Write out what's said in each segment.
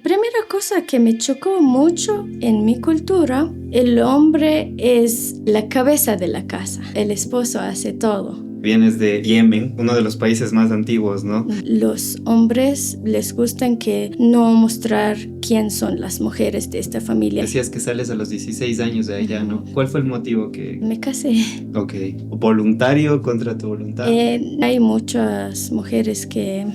Primera cosa que me chocó mucho en mi cultura, el hombre es la cabeza de la casa, el esposo hace todo. Vienes de Yemen, uno de los países más antiguos, ¿no? Los hombres les gustan que no mostrar quién son las mujeres de esta familia. Decías que sales a los 16 años de allá, ¿no? ¿Cuál fue el motivo que...? Me casé. Ok. ¿Voluntario contra tu voluntad? Hay muchas mujeres que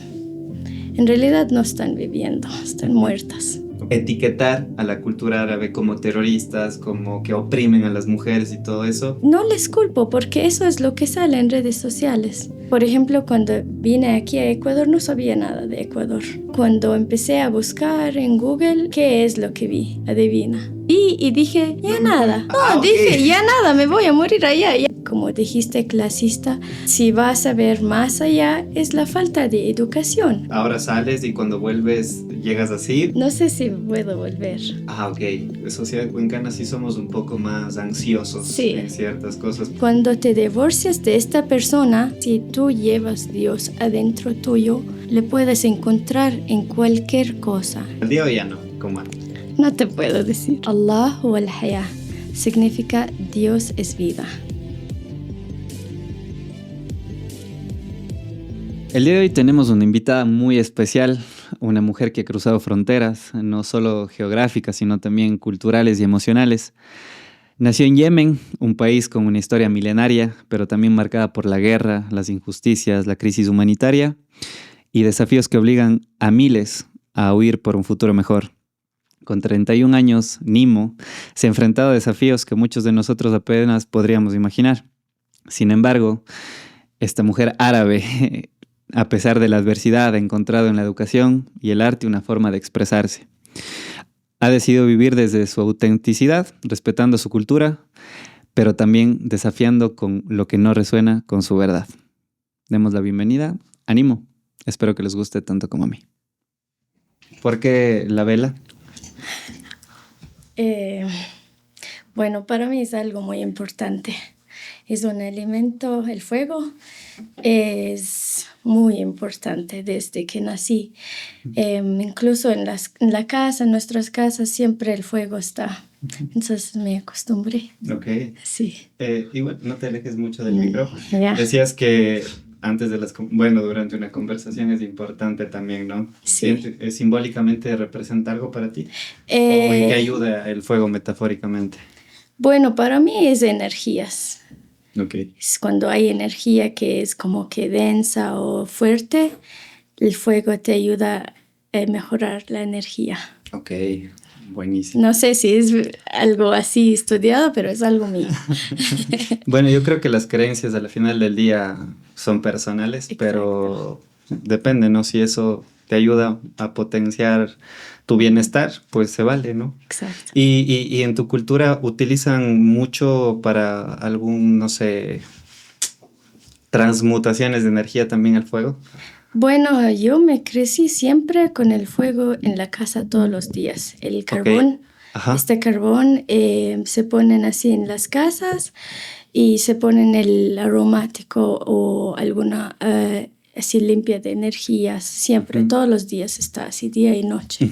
en realidad no están viviendo, están muertas. Etiquetar a la cultura árabe como terroristas, como que oprimen a las mujeres y todo eso. No les culpo porque eso es lo que sale en redes sociales. Por ejemplo, cuando vine aquí a Ecuador no sabía nada de Ecuador. Cuando empecé a buscar en Google, ¿qué es lo que vi? Adivina. Y dije, ya nada. Dije, ya nada, me voy a morir allá. Como dijiste, clasista, si vas a ver más allá, es la falta de educación. Ahora sales y cuando vuelves, llegas así. No sé si puedo volver. Ok. En Sociedad Cuencana sí somos un poco más ansiosos en ciertas cosas. Cuando te divorcias de esta persona, si tú llevas Dios adentro tuyo, le puedes encontrar en cualquier cosa. ¿El día o ya no? ¿Cómo? No te puedo decir. Allah huwa al-Haya significa Dios es vida. El día de hoy tenemos una invitada muy especial, una mujer que ha cruzado fronteras, no solo geográficas, sino también culturales y emocionales. Nació en Yemen, un país con una historia milenaria, pero también marcada por la guerra, las injusticias, la crisis humanitaria y desafíos que obligan a miles a huir por un futuro mejor. Con 31 años, Nimo se ha enfrentado a desafíos que muchos de nosotros apenas podríamos imaginar. Sin embargo, esta mujer árabe, a pesar de la adversidad, ha encontrado en la educación y el arte una forma de expresarse. Ha decidido vivir desde su autenticidad, respetando su cultura, pero también desafiando con lo que no resuena con su verdad. Demos la bienvenida a Nimo. Espero que les guste tanto como a mí. ¿Por qué la vela? Bueno, para mí es algo muy importante. Es un elemento, el fuego es muy importante desde que nací. Incluso en la casa, en nuestras casas, siempre el fuego está. Entonces me acostumbré. Ok. Sí. Y bueno, no te alejes mucho del micrófono. Ya. Decías que antes de durante una conversación es importante también, ¿no? Sí. ¿Simbólicamente representa algo para ti? ¿O en qué ayuda el fuego metafóricamente? Bueno, para mí es energías. Okay. Es cuando hay energía que es como que densa o fuerte, el fuego te ayuda a mejorar la energía. Ok, buenísimo. No sé si es algo así estudiado, pero es algo mío. Bueno, yo creo que las creencias al final del día son personales, exacto, pero depende, ¿no? Si eso te ayuda a potenciar tu bienestar, pues se vale, ¿no? Exacto. Y en tu cultura utilizan mucho para algún, no sé, transmutaciones de energía también el fuego. Bueno, yo me crecí siempre con el fuego en la casa todos los días. El carbón, okay. Este carbón se ponen así en las casas y se ponen el aromático o alguna así limpia de energías. Siempre, todos los días está así, día y noche.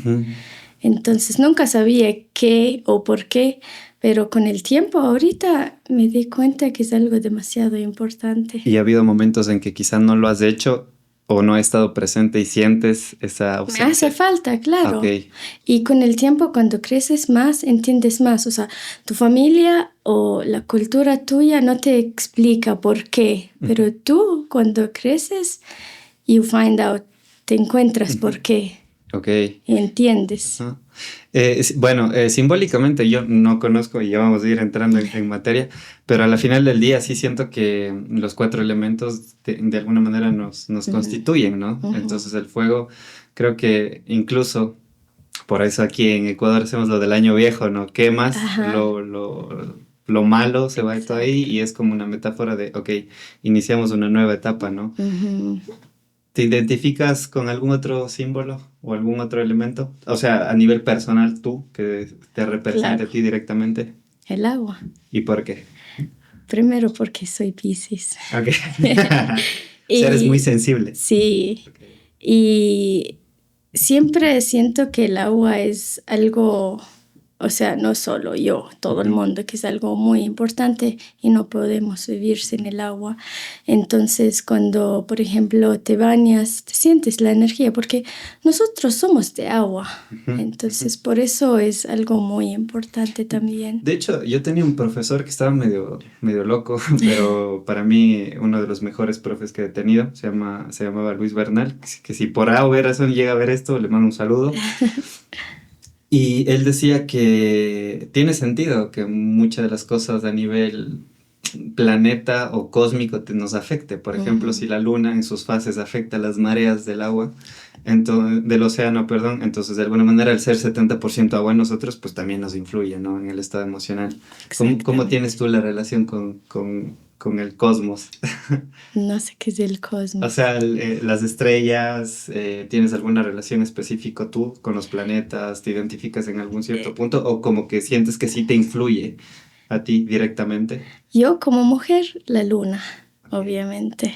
Entonces nunca sabía qué o por qué, pero con el tiempo ahorita me di cuenta que es algo demasiado importante. ¿Y ha habido momentos en que quizás no lo has hecho o no ha estado presente y sientes esa ausencia? Me hace falta, claro. Okay. Y con el tiempo, cuando creces más, entiendes más. O sea, tu familia o la cultura tuya no te explica por qué, pero tú, cuando creces, you find out, te encuentras por qué. Okay. Y entiendes. Simbólicamente yo no conozco y ya vamos a ir entrando en materia, pero a la final del día sí siento que los 4 elementos de alguna manera nos constituyen, ¿no? Entonces el fuego, creo que incluso por eso aquí en Ecuador hacemos lo del año viejo, ¿no? Quemas lo malo, se va todo ahí y es como una metáfora de, ok, iniciamos una nueva etapa, ¿no? ¿Te identificas con algún otro símbolo o algún otro elemento? O sea, a nivel personal, tú, que te represente a ti directamente. El agua. ¿Y por qué? Primero porque soy Piscis. Ok. O sea, eres muy sensible. Sí. Okay. Y siempre siento que el agua es algo, o sea, no solo yo, todo el mundo, que es algo muy importante y no podemos vivir sin el agua. Entonces, cuando, por ejemplo, te bañas, te sientes la energía, porque nosotros somos de agua. Entonces, por eso es algo muy importante también. De hecho, yo tenía un profesor que estaba medio loco, pero para mí uno de los mejores profes que he tenido se llamaba Luis Bernal, que si por A o B razón llega a ver esto, le mando un saludo. Y él decía que tiene sentido que muchas de las cosas a nivel planeta o cósmico nos afecte. Por ejemplo, si la luna en sus fases afecta las mareas del agua, del océano, perdón, entonces de alguna manera al ser 70% agua en nosotros, pues también nos influye, ¿no? En el estado emocional. ¿Cómo tienes tú la relación con el cosmos? No sé qué es el cosmos. O sea, las estrellas, ¿tienes alguna relación específica tú con los planetas? ¿Te identificas en algún cierto punto? ¿O como que sientes que sí te influye a ti directamente? Yo como mujer, la luna, obviamente.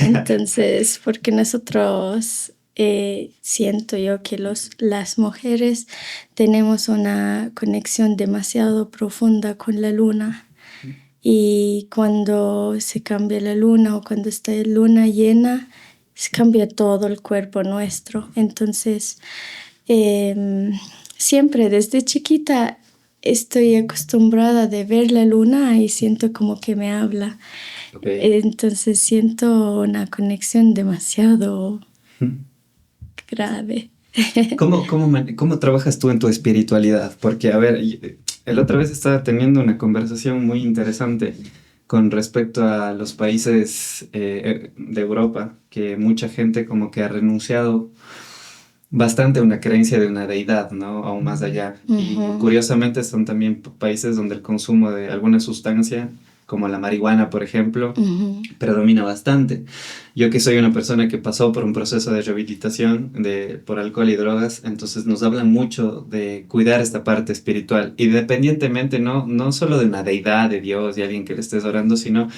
Entonces, porque nosotros siento yo que las mujeres tenemos una conexión demasiado profunda con la luna. Y cuando se cambia la luna o cuando está la luna llena, se cambia todo el cuerpo nuestro. Entonces, siempre desde chiquita estoy acostumbrada de ver la luna y siento como que me habla. Okay. Entonces siento una conexión demasiado grave. ¿Cómo trabajas tú en tu espiritualidad? Porque, a ver, el otra vez estaba teniendo una conversación muy interesante con respecto a los países de Europa, que mucha gente como que ha renunciado bastante a una creencia de una deidad, ¿no? Aún más allá. Y curiosamente son también países donde el consumo de alguna sustancia, como la marihuana, por ejemplo, predomina bastante. Yo que soy una persona que pasó por un proceso de rehabilitación por alcohol y drogas, entonces nos hablan mucho de cuidar esta parte espiritual, independientemente no solo de una deidad, de Dios y alguien que le estés orando, sino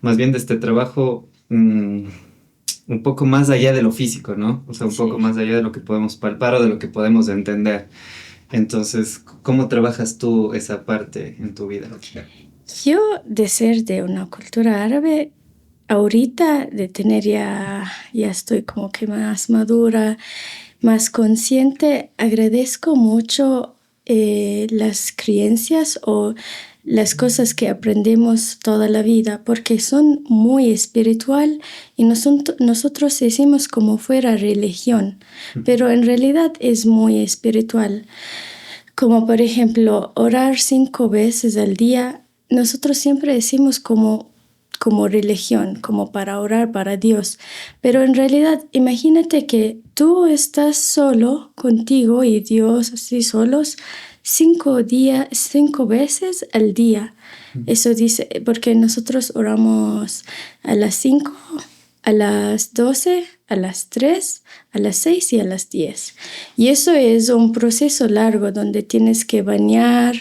más bien de este trabajo un poco más allá de lo físico, ¿no? O sea, un poco más allá de lo que podemos palpar o de lo que podemos entender. Entonces, ¿cómo trabajas tú esa parte en tu vida? Yo, de ser de una cultura árabe, ahorita de tener ya estoy como que más madura, más consciente, agradezco mucho las creencias o las cosas que aprendemos toda la vida, porque son muy espiritual y nosotros decimos como fuera religión, pero en realidad es muy espiritual. Como por ejemplo, orar 5 veces al día. Nosotros siempre decimos como religión, como para orar para Dios. Pero en realidad, imagínate que tú estás solo contigo y Dios así solos 5 veces al día. Eso dice, porque nosotros oramos a las 5, a las 12, a las 3, a las 6 y a las 10. Y eso es un proceso largo donde tienes que bañar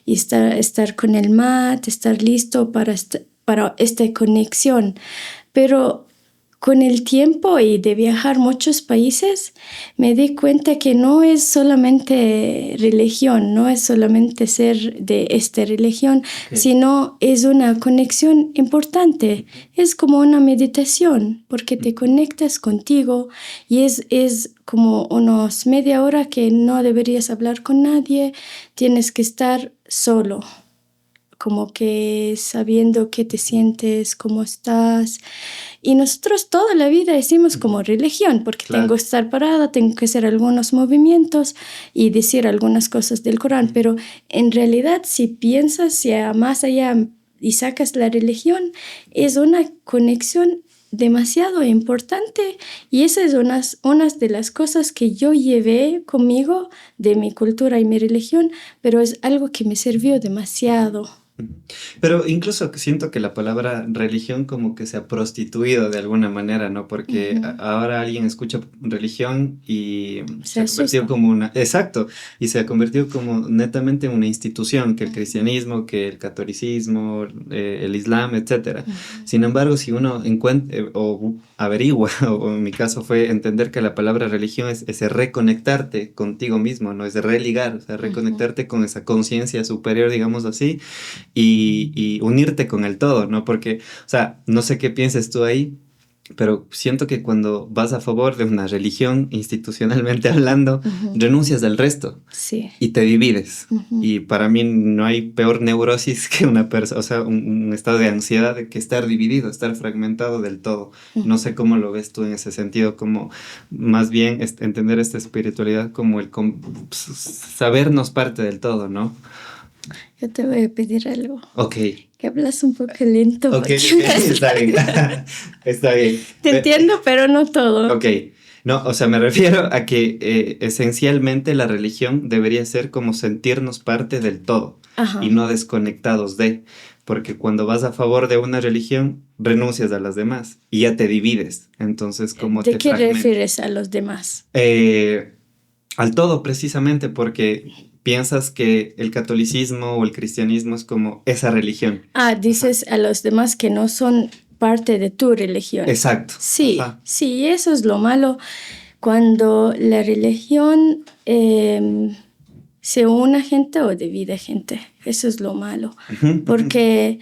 y estar con el mat, estar listo para esta conexión. Pero con el tiempo y de viajar muchos países, me di cuenta que no es solamente religión, no es solamente ser de esta religión, sino es una conexión importante. Es como una meditación, porque te conectas contigo y es como unos media hora que no deberías hablar con nadie, tienes que estar solo, como que sabiendo qué te sientes, cómo estás. Y nosotros toda la vida decimos como religión, porque tengo que estar parada, tengo que hacer algunos movimientos y decir algunas cosas del Corán, pero en realidad si piensas más allá y sacas la religión, es una conexión demasiado importante y esa es una de las cosas que yo llevé conmigo de mi cultura y mi religión, pero es algo que me sirvió demasiado. Ujú. Pero incluso siento que la palabra religión como que se ha prostituido de alguna manera, ¿no? Porque Ujú. ahora alguien escucha religión y Se se ha convertido asusta. como una... Exacto, y se ha convertido como netamente en una institución, que el cristianismo, que el catolicismo, el islam, etcétera. Ujú. Sin embargo, si uno encuentra o averigua, o en mi caso fue entender que la palabra religión es reconectarte contigo mismo, ¿no? Es de religar, o sea, Ujú. reconectarte con esa conciencia superior, digamos así, y unirte con el todo, ¿no? Porque, o sea, no sé qué pienses tú ahí, pero siento que cuando vas a favor de una religión, institucionalmente hablando, Ujú. renuncias al resto Sí. y te divides. Ujú. Y para mí no hay peor neurosis que una persona, o sea, un estado de ansiedad de que estar dividido, estar fragmentado del todo. No Ujú. sé cómo lo ves tú en ese sentido, como más bien entender esta espiritualidad como sabernos parte del todo, ¿no? Yo te voy a pedir algo. Ok, Que hablas un poco lento ok, porque está bien, está bien. te entiendo, pero no todo. Ok, no, o sea, me refiero a que esencialmente la religión debería ser como sentirnos parte del todo y Ajá. no desconectados de, porque cuando vas a favor de una religión, renuncias a las demás y ya te divides, entonces como ¿De te qué fragmentas. refieres a los demás? Al todo precisamente porque piensas que el catolicismo o el cristianismo es como esa religión. Ah, Ajá. dices a los demás que no son parte de tu religión. Exacto. Sí, Ajá. sí, eso es lo malo. Cuando la religión se une a gente o divide gente, eso es lo malo. Ujú, ujú. Porque,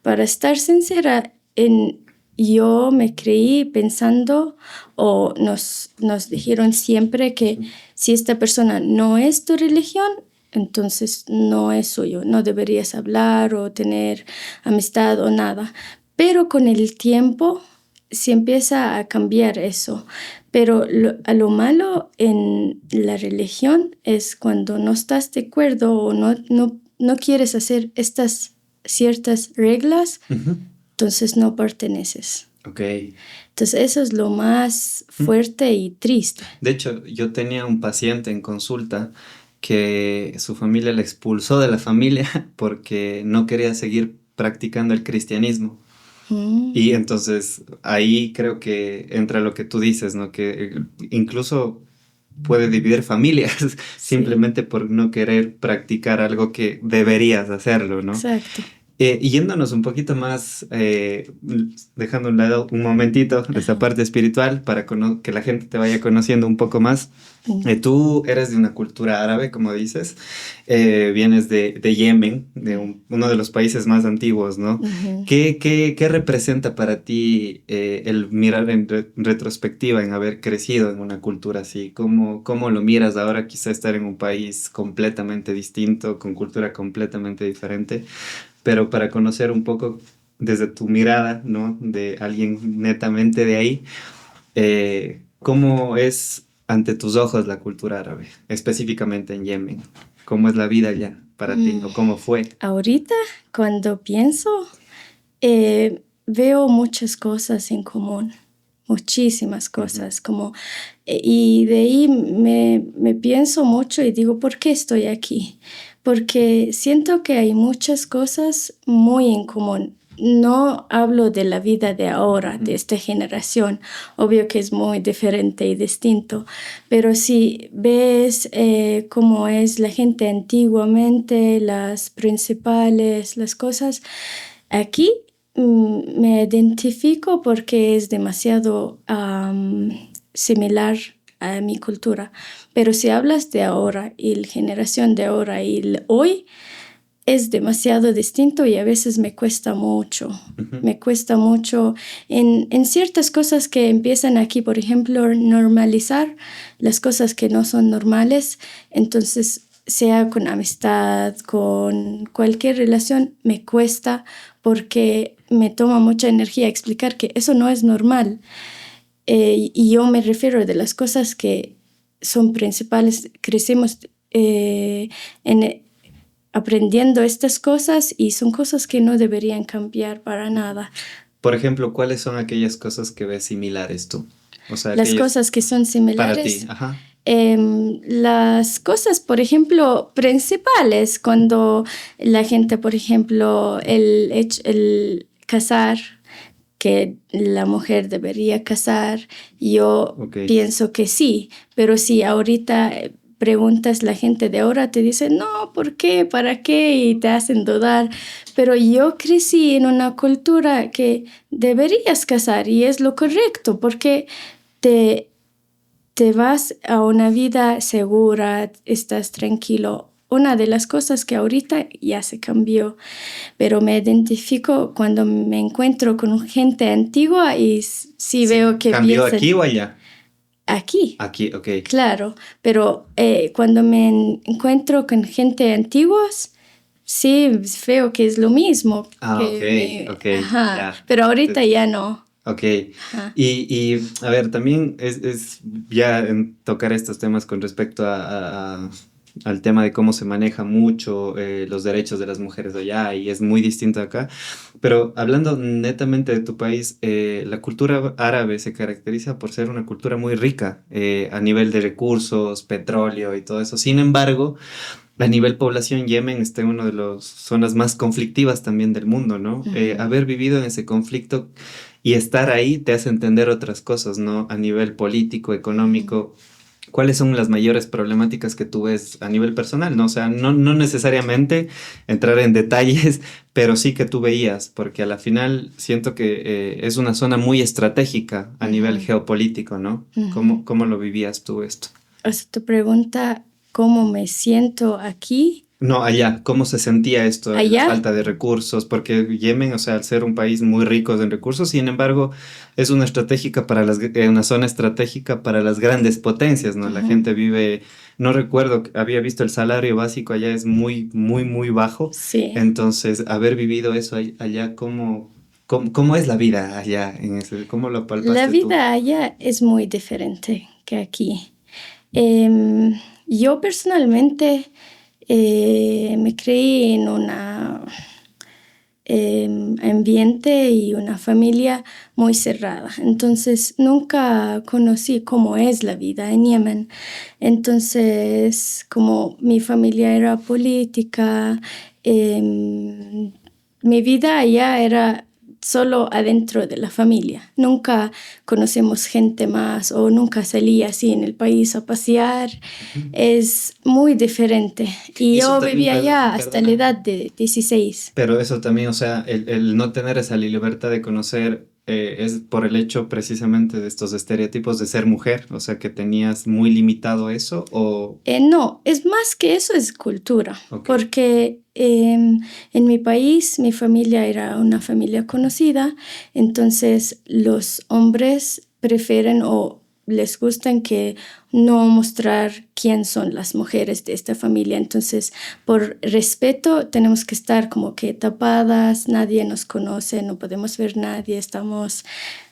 para estar sincera, yo me creí pensando o nos dijeron siempre que si esta persona no es tu religión, entonces no es suyo, no deberías hablar o tener amistad o nada. Pero con el tiempo se empieza a cambiar eso. Pero a lo malo en la religión es cuando no estás de acuerdo o no quieres hacer estas ciertas reglas, Ujú. entonces no perteneces. Ok. Entonces eso es lo más Mm. fuerte y triste. De hecho, yo tenía un paciente en consulta que su familia le expulsó de la familia porque no quería seguir practicando el cristianismo. Mm. Y entonces ahí creo que entra lo que tú dices, ¿no? Que incluso puede dividir familias Sí, simplemente por no querer practicar algo que deberías hacerlo, ¿no? exacto. Y yéndonos un poquito más, dejando a un lado un momentito de esta Ajá. parte espiritual para que la gente te vaya conociendo un poco más. Mm. Tú eres de una cultura árabe, como dices, vienes de Yemen, de uno de los países más antiguos, ¿no? Ujú. ¿Qué representa para ti el mirar en retrospectiva, en haber crecido en una cultura así? ¿Cómo lo miras ahora quizá estar en un país completamente distinto, con cultura completamente diferente? Pero para conocer un poco desde tu mirada, ¿no? De alguien netamente de ahí, ¿cómo es ante tus ojos la cultura árabe, específicamente en Yemen? ¿Cómo es la vida allá para ti Mm. o cómo fue? Ahorita, cuando pienso, veo muchas cosas en común, muchísimas Ujú, cosas, como, y de ahí me pienso mucho y digo, ¿por qué estoy aquí? Porque siento que hay muchas cosas muy en común. No hablo de la vida de ahora, de esta generación, obvio que es muy diferente y distinto, pero si ves cómo es la gente antiguamente, las principales, las cosas, aquí me identifico porque es demasiado similar a mi cultura. Pero si hablas de ahora y la generación de ahora y el hoy, es demasiado distinto y a veces me cuesta mucho. ujú. Me cuesta mucho en ciertas cosas que empiezan aquí, por ejemplo, normalizar las cosas que no son normales. Entonces, sea con amistad, con cualquier relación, me cuesta porque me toma mucha energía explicar que eso no es normal. Y yo me refiero de las cosas que son principales. Crecimos en aprendiendo estas cosas y son cosas que no deberían cambiar para nada. Por ejemplo, ¿cuáles son aquellas cosas que ves similares tú? O sea, Las aquellas cosas que son para ti, similares, ajá. las cosas, por ejemplo, principales, cuando la gente, por ejemplo, el casar, que la mujer debería casar, yo pienso que sí, pero si ahorita preguntas, la gente de ahora te dice, no, ¿por qué? ¿Para qué? Y te hacen dudar. Pero yo crecí en una cultura que deberías casar y es lo correcto, porque te vas a una vida segura, estás tranquilo. Una de las cosas que ahorita ya se cambió, pero me identifico cuando me encuentro con gente antigua y sí veo que ¿Cambió piensan, aquí o allá? Aquí. Aquí, ok. Claro, pero cuando me encuentro con gente antigua, sí veo que es lo mismo. Ah, ok, Ajá, ya. pero ahorita ya no. Ok, Ajá. a ver, también es ya en tocar estos temas con respecto al tema de cómo se maneja mucho los derechos de las mujeres de allá y es muy distinto acá, pero hablando netamente de tu país, la cultura árabe se caracteriza por ser una cultura muy rica a nivel de recursos, petróleo y todo eso. Sin embargo, a nivel población, Yemen está en una de las zonas más conflictivas también del mundo, ¿no? Haber vivido en ese conflicto y estar ahí te hace entender otras cosas, ¿no? A nivel político, económico, ¿cuáles son las mayores problemáticas que tú ves a nivel personal, ¿no? O sea, no necesariamente entrar en detalles, pero sí que tú veías, porque a la final siento que es una zona muy estratégica a nivel geopolítico, ¿no? ¿Cómo lo vivías tú esto? O sea, tu pregunta, ¿cómo me siento aquí? No, allá, ¿cómo se sentía esto, la Allá. falta de recursos? Porque Yemen, o sea, al ser un país muy rico en recursos, sin embargo, es una estratégica para una zona estratégica para las grandes potencias, ¿no? La gente vive, no recuerdo, había visto el salario básico allá es muy, muy, muy bajo. Sí. Entonces, haber vivido eso allá, ¿cómo es la vida allá cómo lo La palpaste tú? vida allá es muy diferente que aquí. Yo personalmente me creí en un ambiente y una familia muy cerrada. Entonces nunca conocí cómo es la vida en Yemen. Entonces, como mi familia era política, mi vida allá era solo adentro de la familia. Nunca conocemos gente más o nunca salí así en el país a pasear. Es muy diferente. Y Eso yo también, vivía allá hasta la perdona. edad de 16. Pero eso también, o sea, el no tener esa libertad de conocer es por el hecho precisamente de estos estereotipos de ser mujer, o sea, que tenías muy limitado eso o... No, es más que eso, es cultura, Ok. porque en mi país mi familia era una familia conocida, entonces los hombres prefieren o les gustan que no mostrar quién son las mujeres de esta familia, entonces por respeto tenemos que estar como que tapadas, nadie nos conoce, no podemos ver nadie, estamos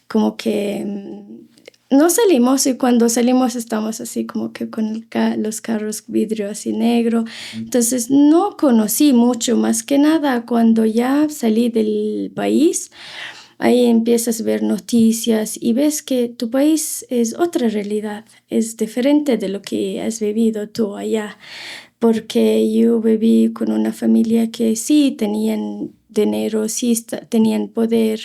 como que no salimos y cuando salimos estamos así como que con los carros vidrio así negro. Entonces no conocí mucho, más que nada cuando ya salí del país. Ahí empiezas a ver noticias y ves que tu país es otra realidad, es diferente de lo que has vivido tú allá. Porque yo viví con una familia que sí tenían dinero, sí tenían poder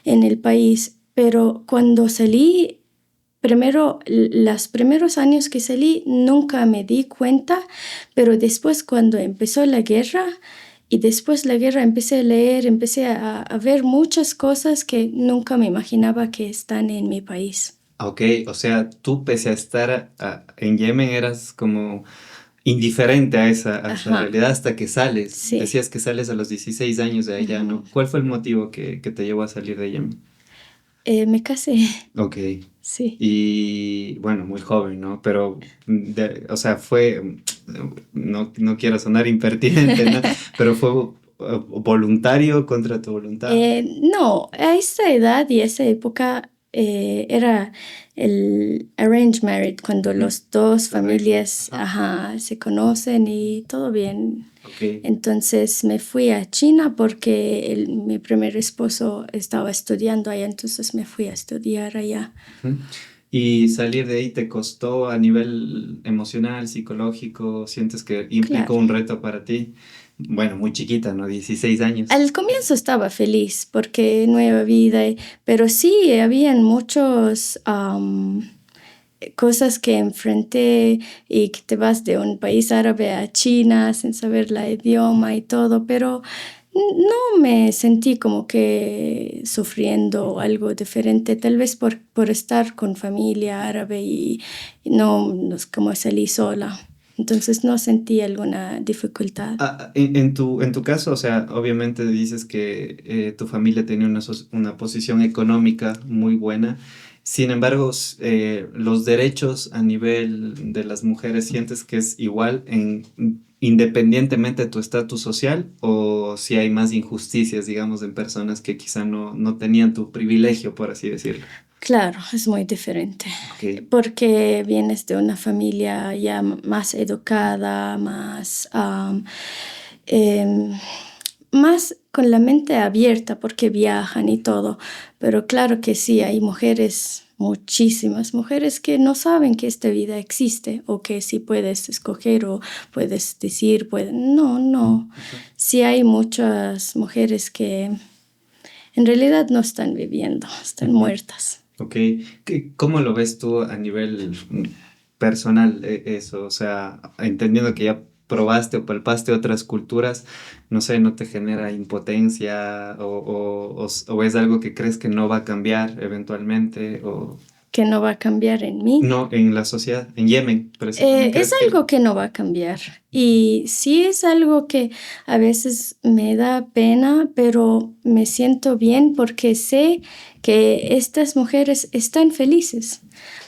en el país, pero cuando salí, los primeros años que salí, nunca me di cuenta, pero después cuando empezó la guerra y después la guerra empecé a leer, empecé a ver muchas cosas que nunca me imaginaba que están en mi país. Ok, o sea, tú pese a estar en Yemen eras como indiferente a esa Ajá, realidad hasta que sales. sí. Decías que sales a los 16 años de allá, Ujú. ¿no? ¿Cuál fue el motivo que te llevó a salir de Yemen? Me casé, Ok. sí. Y bueno, muy joven, ¿no? Pero, o sea, no quiero sonar impertinente, ¿no? Pero fue voluntario contra tu voluntad. No, a esa edad y esa época era el arranged marriage, cuando Ujú. los dos Correcto. familias Ajá. se conocen y todo bien. Ok. Entonces me fui a China porque mi primer esposo estaba estudiando allá, entonces me fui a estudiar allá. Ujú. ¿Y salir de ahí te costó a nivel emocional, psicológico? ¿Sientes que implicó Claro. un reto para ti? Bueno, muy chiquita, ¿no? 16 años. Al comienzo estaba feliz porque nueva vida, pero sí, habían muchos cosas que enfrenté y que te vas de un país árabe a China sin saber la idioma y todo, pero no me sentí como que sufriendo algo diferente, tal vez por estar con familia árabe y no es como salí sola. Entonces no sentí alguna dificultad. En tu caso, o sea, obviamente dices que tu familia tenía una posición económica muy buena. Sin embargo, los derechos a nivel de las mujeres, ¿sientes que es igual independientemente de tu estatus social o si hay más injusticias, digamos, en personas que quizá no tenían tu privilegio, por así decirlo? Claro, es muy diferente, Ok. porque vienes de una familia ya más educada, em, más con la mente abierta porque viajan y todo. Pero claro que sí, hay mujeres, muchísimas mujeres que no saben que esta vida existe o que sí puedes escoger o puedes decir, no, no. Sí hay muchas mujeres que en realidad no están viviendo, están Ujú. muertas. Ok, ¿cómo lo ves tú a nivel personal eso? O sea, entendiendo que ya probaste o palpaste otras culturas, no sé, ¿no te genera impotencia o es algo que crees que no va a cambiar eventualmente? O Que no va a cambiar en mí. no, en la sociedad, en Yemen, precisamente, Es ¿crees que? algo que no va a cambiar y sí es algo que a veces me da pena, pero me siento bien porque sé que estas mujeres están felices,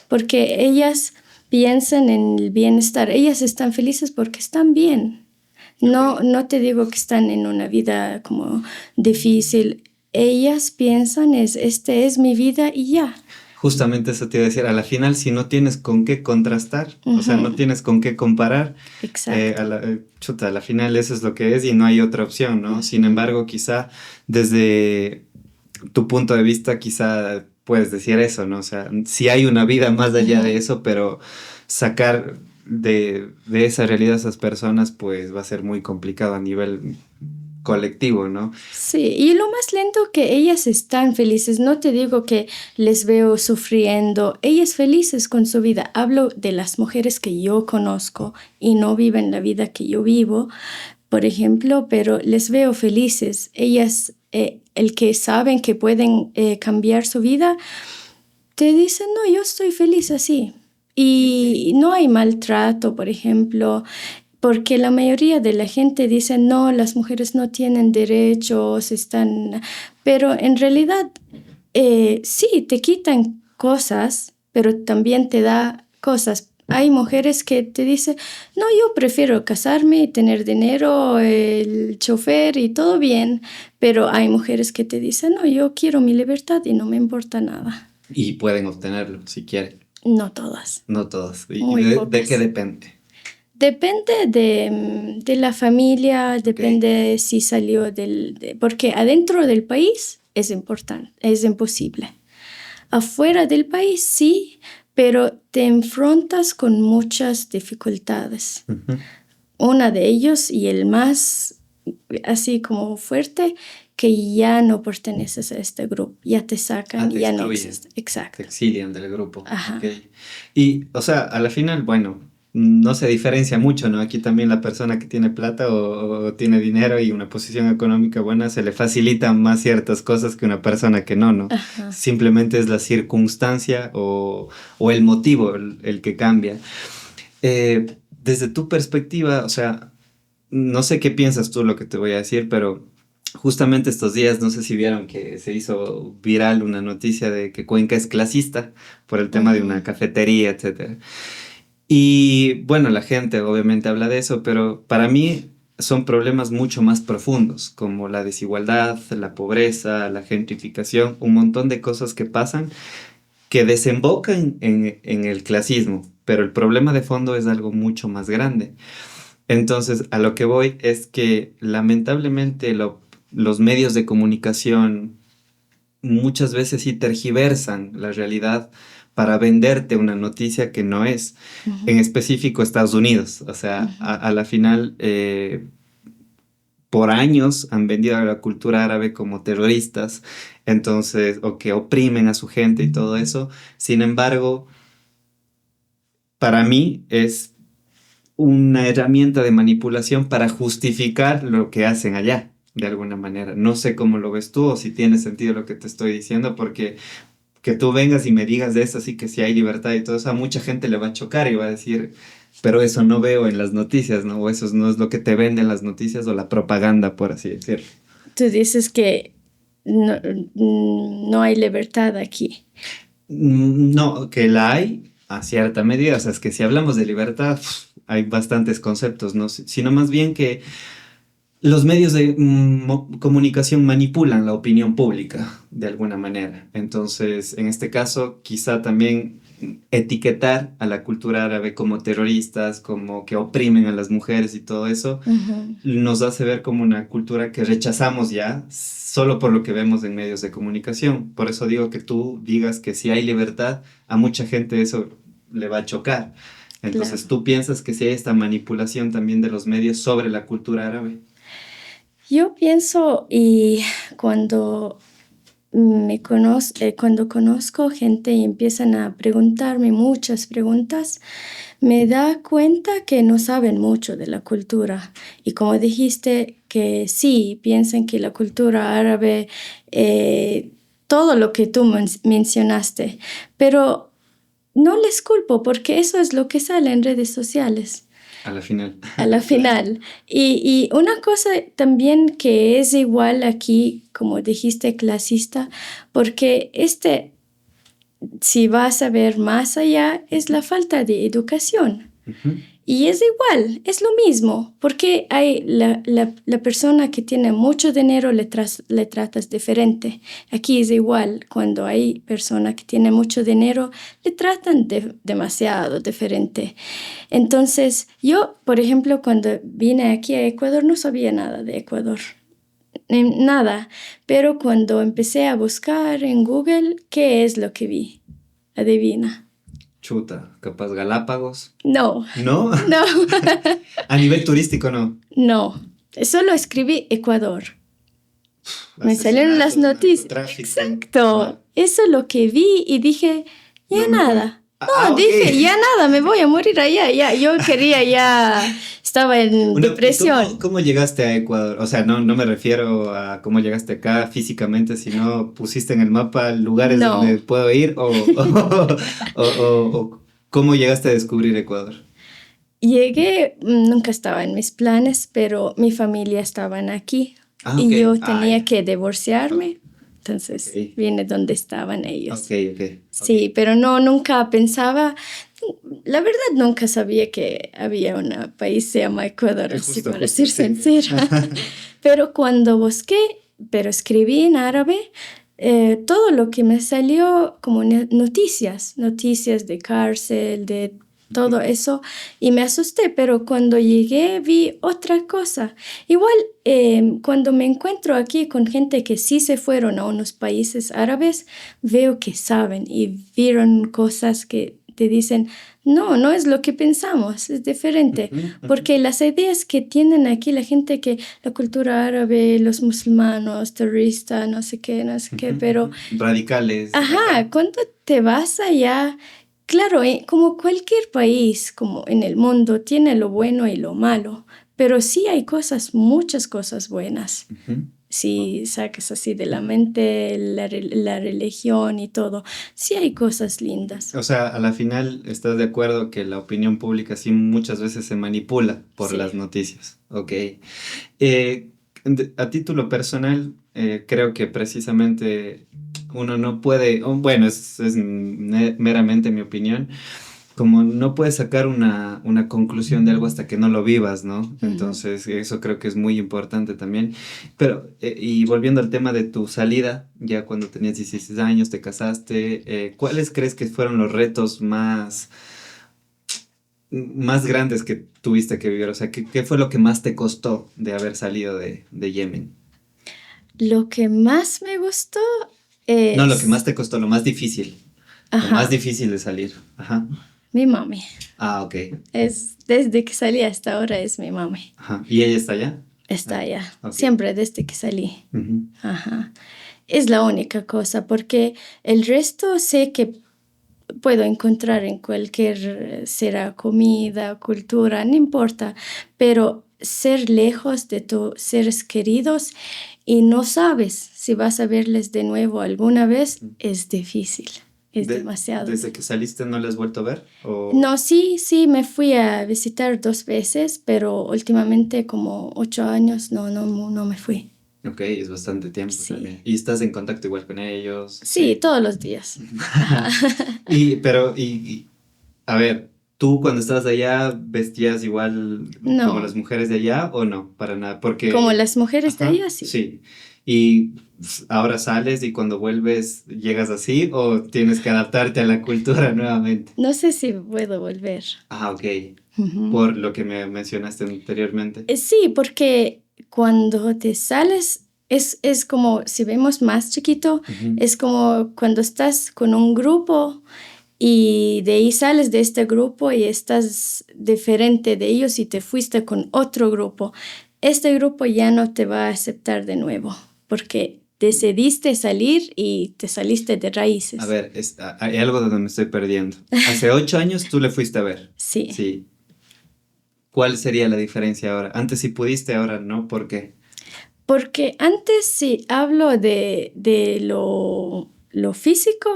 porque ellas piensan en el bienestar, ellas están felices porque están bien. No, Ok. no te digo que están en una vida como difícil, ellas piensan esta es mi vida y ya. Justamente eso te iba a decir, a la final, si no tienes con qué contrastar, o sea, no Ujú, tienes con qué comparar, exacto. chuta, a la final eso es lo que es y no hay otra opción, ¿no? Sin Ujú. embargo, quizá desde tu punto de vista, quizá puedes decir eso, ¿no? O sea, si hay una vida más allá de Ujú. eso, pero sacar de esa realidad a esas personas, pues va a ser muy complicado a nivel colectivo, ¿no? Sí, y lo más lindo que ellas están felices, no te digo que les veo sufriendo, ellas felices con su vida. Hablo de las mujeres que yo conozco y no viven la vida que yo vivo, por ejemplo, pero les veo felices. Ellas, el que saben que pueden cambiar su vida, te dicen, no, yo estoy feliz así. Ok. Y no hay maltrato, por ejemplo. Porque la mayoría de la gente dice, no, las mujeres no tienen derechos, están... Pero en realidad, sí, te quitan cosas, pero también te da cosas. Hay mujeres que te dicen, no, yo prefiero casarme y tener dinero, el chofer y todo bien. Pero hay mujeres que te dicen, no, yo quiero mi libertad y no me importa nada. Y pueden obtenerlo si quieren, No todas, no todos. ¿Y muy de qué pocas. depende? Depende de la familia, Ok. depende si salió porque adentro del país es importante, es imposible. Afuera del país sí, pero te enfrentas con muchas dificultades. Ujú. Una de ellos y el más así como fuerte, que ya no perteneces a este grupo, ya te Ah, sacan, te ya no excluyen, existe. te Exacto. exilian del grupo. Ok. Ajá. Y, o sea, a la final, bueno, no se diferencia mucho, ¿no? Aquí también la persona que tiene plata o tiene dinero y una posición económica buena se le facilitan más ciertas cosas que una persona que no, ¿no? Ajá. Simplemente es la circunstancia o el motivo el que cambia. Desde tu perspectiva, o sea, no sé qué piensas tú lo que te voy a decir, pero justamente estos días, no sé si vieron que se hizo viral una noticia de que Cuenca es clasista por el tema de una Ujú. cafetería, etcétera. Y bueno, la gente obviamente habla de eso, pero para mí son problemas mucho más profundos, como la desigualdad, la pobreza, la gentrificación, un montón de cosas que pasan que desembocan en el clasismo, pero el problema de fondo es algo mucho más grande. Entonces, a lo que voy es que lamentablemente los medios de comunicación muchas veces sí tergiversan la realidad para venderte una noticia que no es, en específico Estados Unidos. O sea, a la final, por años han vendido a la cultura árabe como terroristas, entonces, o que oprimen a su gente y todo eso. Sin embargo, para mí es una herramienta de manipulación para justificar lo que hacen allá, de alguna manera. No sé cómo lo ves tú o si tiene sentido lo que te estoy diciendo, porque que tú vengas y me digas de eso, así que si hay libertad y todo eso, a mucha gente le va a chocar y va a decir, pero eso no veo en las noticias, ¿no? O eso no es lo que te venden las noticias o la propaganda, por así decirlo. Tú dices que no hay libertad aquí. No, que la hay a cierta medida, o sea, es que si hablamos de libertad, hay bastantes conceptos, ¿no? Sino más bien que los medios de comunicación manipulan la opinión pública de alguna manera. Entonces, en este caso, quizá también etiquetar a la cultura árabe como terroristas, como que oprimen a las mujeres y todo eso, nos hace ver como una cultura que rechazamos ya solo por lo que vemos en medios de comunicación. Por eso digo que tú digas que si hay libertad, a mucha gente eso le va a chocar. Entonces, claro, ¿tú piensas que si hay esta manipulación también de los medios sobre la cultura árabe? Yo pienso, y cuando cuando conozco gente y empiezan a preguntarme muchas preguntas, me da cuenta que no saben mucho de la cultura. Y como dijiste, que sí, piensan que la cultura árabe, todo lo que tú mencionaste, pero no les culpo porque eso es lo que sale en redes sociales. A la final. A la final. Y una cosa también que es igual aquí, como dijiste, clasista, porque si vas a ver más allá, es la falta de educación. Y es igual, es lo mismo, porque hay la persona que tiene mucho dinero le tratas diferente. Aquí es igual, cuando hay persona que tiene mucho dinero, le tratan demasiado diferente. Entonces, yo, por ejemplo, cuando vine aquí a Ecuador, no sabía nada de Ecuador. Nada. Pero cuando empecé a buscar en Google, ¿qué es lo que vi? Adivina. Chuta, capaz Galápagos. No. ¿No? No. A nivel turístico, no. No. Solo escribí Ecuador. Me salieron las noticias. Exacto. Eso es lo que vi y dije, ya no, nada. No, dije, okay, ya nada, me voy a morir allá. Ya. Yo quería estaba en depresión. ¿Cómo llegaste a Ecuador? O sea, no me refiero a cómo llegaste acá físicamente, sino pusiste en el mapa lugares donde puedo ir o ¿cómo llegaste a descubrir Ecuador? Llegué, nunca estaba en mis planes, pero mi familia estaba aquí y yo tenía que divorciarme. Entonces vine donde estaban ellos. Sí, pero nunca pensaba, la verdad nunca sabía que había un país se llama Ecuador, así para ser sincera. Pero cuando busqué, pero escribí en árabe, todo lo que me salió como noticias de cárcel, de todo eso, y me asusté, pero cuando llegué vi otra cosa. Igual, cuando me encuentro aquí con gente que sí se fueron a unos países árabes, veo que saben y vieron cosas que te dicen, no es lo que pensamos, es diferente. Porque las ideas que tienen aquí la gente, que la cultura árabe, los musulmanes, terroristas, no sé qué, pero... radicales. Ajá, cuando te vas allá... Claro, como cualquier país como en el mundo tiene lo bueno y lo malo, pero sí hay muchas cosas buenas. Si sacas así de la mente la religión y todo, sí hay cosas lindas. O sea, a la final estás de acuerdo que la opinión pública sí muchas veces se manipula por las noticias. Ok. A título personal, creo que precisamente uno no puede, bueno, es meramente mi opinión, como no puedes sacar una conclusión de algo hasta que no lo vivas, ¿no? Entonces, eso creo que es muy importante también. Pero, y volviendo al tema de tu salida, ya cuando tenías 16 años, te casaste, ¿cuáles crees que fueron los retos más grandes que tuviste que vivir? O sea, ¿qué fue lo que más te costó de haber salido de Yemen? Lo que más me gustó No, lo que más te costó, lo más difícil. Lo más difícil de salir. Ajá. Mi mami. Ah, ok. Desde que salí hasta ahora es mi mami. Ajá. ¿Y ella está allá? Está allá. Okay. Siempre desde que salí. Uh-huh. Ajá. Es la única cosa, porque el resto sé que puedo encontrar en cualquier, será comida, cultura, no importa, pero ser lejos de tus seres queridos y no sabes si vas a verles de nuevo alguna vez, es difícil, es demasiado. ¿Desde que saliste no les has vuelto a ver? ¿O? No, sí, me fui a visitar 2 veces, pero últimamente como 8 años no me fui. Ok, es bastante tiempo Sí. también. ¿Y estás en contacto igual con ellos? Sí, todos los días. Pero, a ver, ¿tú cuando estabas allá vestías igual No. como las mujeres de allá o no? Para nada, porque... Como las mujeres de allá, sí. Sí. ¿Y ahora sales y cuando vuelves llegas así o tienes que adaptarte a la cultura nuevamente? No sé si puedo volver. Ah, ok. Uh-huh. Por lo que me mencionaste anteriormente. Sí, porque cuando te sales es como, si vemos más chiquito, Uh-huh. es como cuando estás con un grupo y de ahí sales de este grupo y estás diferente de ellos y te fuiste con otro grupo. Este grupo ya no te va a aceptar de nuevo porque decidiste salir y te saliste de raíces. A ver, hay algo de donde me estoy perdiendo. Hace 8 años tú le fuiste a ver. Sí. Sí. ¿Cuál sería la diferencia ahora? Antes sí pudiste, ahora no. ¿Por qué? Porque antes si hablo de lo físico,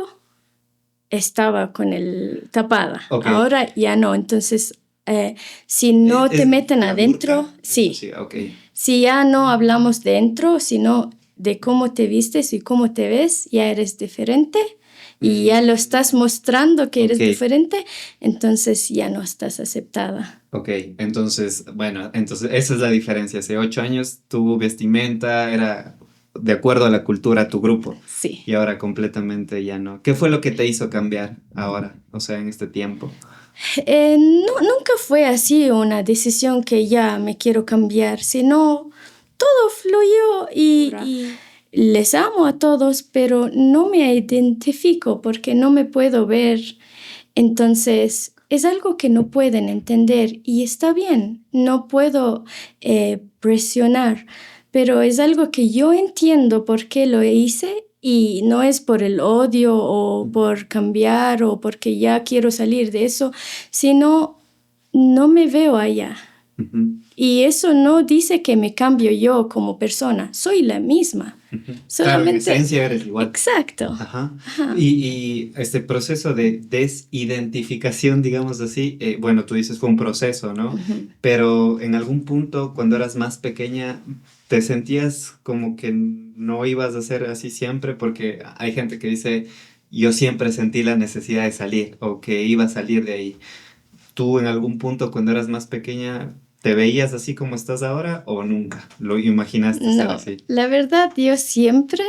estaba con el tapada. Okay. Ahora ya no. Entonces, si no te meten adentro, burka? sí. Okay. Si ya no hablamos dentro, sino de cómo te vistes y cómo te ves, ya eres diferente y ya lo estás mostrando que eres diferente, entonces ya no estás aceptada. Ok, entonces esa es la diferencia. Hace 8 años tu vestimenta era de acuerdo a la cultura, a tu grupo. Sí. Y ahora completamente ya no. ¿Qué fue lo que te hizo cambiar ahora, o sea, en este tiempo? Nunca fue así una decisión que ya me quiero cambiar, sino todo fluyó y les amo a todos, pero no me identifico porque no me puedo ver. Entonces, es algo que no pueden entender y está bien, no puedo presionar, pero es algo que yo entiendo por qué lo hice y no es por el odio o por cambiar o porque ya quiero salir de eso, sino no me veo allá. Uh-huh. Y eso no dice que me cambio yo como persona, soy la misma. Uh-huh. Solamente... Claro, en esencia eres igual. Exacto. Ajá. Ajá. Y este proceso de desidentificación, digamos así, bueno, tú dices fue un proceso, ¿no? Uh-huh. Pero en algún punto, cuando eras más pequeña, ¿te sentías como que no ibas a ser así siempre? Porque hay gente que dice, yo siempre sentí la necesidad de salir o que iba a salir de ahí. ¿Tú en algún punto, cuando eras más pequeña, te veías así como estás ahora o nunca lo imaginaste ser así? La verdad, yo siempre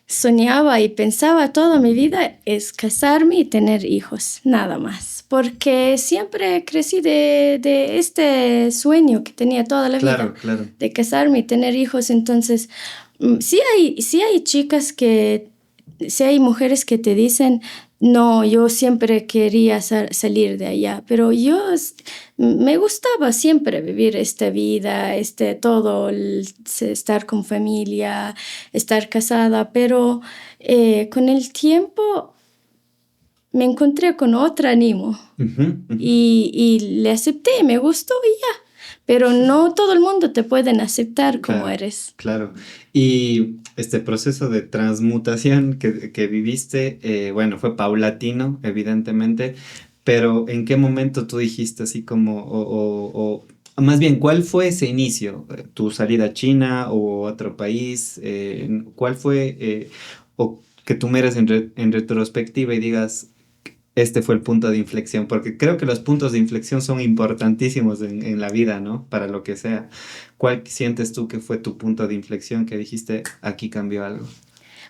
soñaba y pensaba toda mi vida es casarme y tener hijos, nada más. Porque siempre crecí de este sueño que tenía toda la vida, de casarme y tener hijos. Entonces, sí hay chicas sí hay mujeres que te dicen, no, yo siempre quería salir de allá, pero yo me gustaba siempre vivir esta vida, todo, estar con familia, estar casada, pero con el tiempo me encontré con otro ánimo. Uh-huh, uh-huh. Y le acepté, me gustó y ya. Pero no todo el mundo te pueden aceptar como eres. Claro. Y este proceso de transmutación que viviste, bueno, fue paulatino, evidentemente, pero ¿en qué momento tú dijiste así como, o más bien, ¿cuál fue ese inicio? ¿Tu salida a China o a otro país? ¿Cuál fue, o que tú mires en retrospectiva y digas, este fue el punto de inflexión? Porque creo que los puntos de inflexión son importantísimos en la vida, ¿no? Para lo que sea. ¿Cuál sientes tú que fue tu punto de inflexión que dijiste, aquí cambió algo?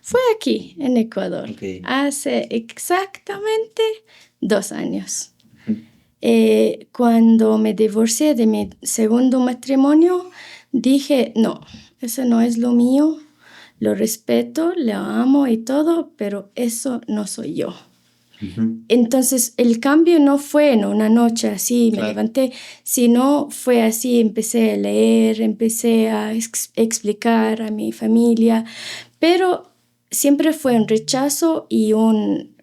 Fue aquí, en Ecuador. Okay. Hace exactamente 2 años. Cuando me divorcié de mi segundo matrimonio, dije, no, eso no es lo mío. lo respeto, lo amo y todo, pero eso no soy yo. Entonces el cambio no fue en una noche así, me levanté, sino fue así, empecé a leer, empecé a explicar a mi familia, pero siempre fue un rechazo y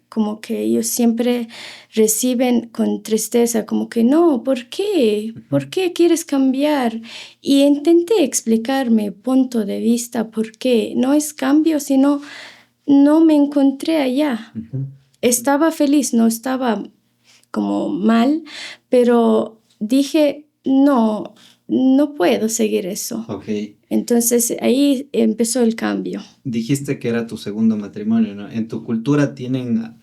como que ellos siempre reciben con tristeza, como que no, ¿por qué? ¿Por qué quieres cambiar? Y intenté explicar mi punto de vista, por qué no es cambio, sino no me encontré allá. Estaba feliz, no estaba como mal, pero dije, no puedo seguir eso. Okay. Entonces ahí empezó el cambio. Dijiste que era tu segundo matrimonio, ¿no? ¿En tu cultura tienen,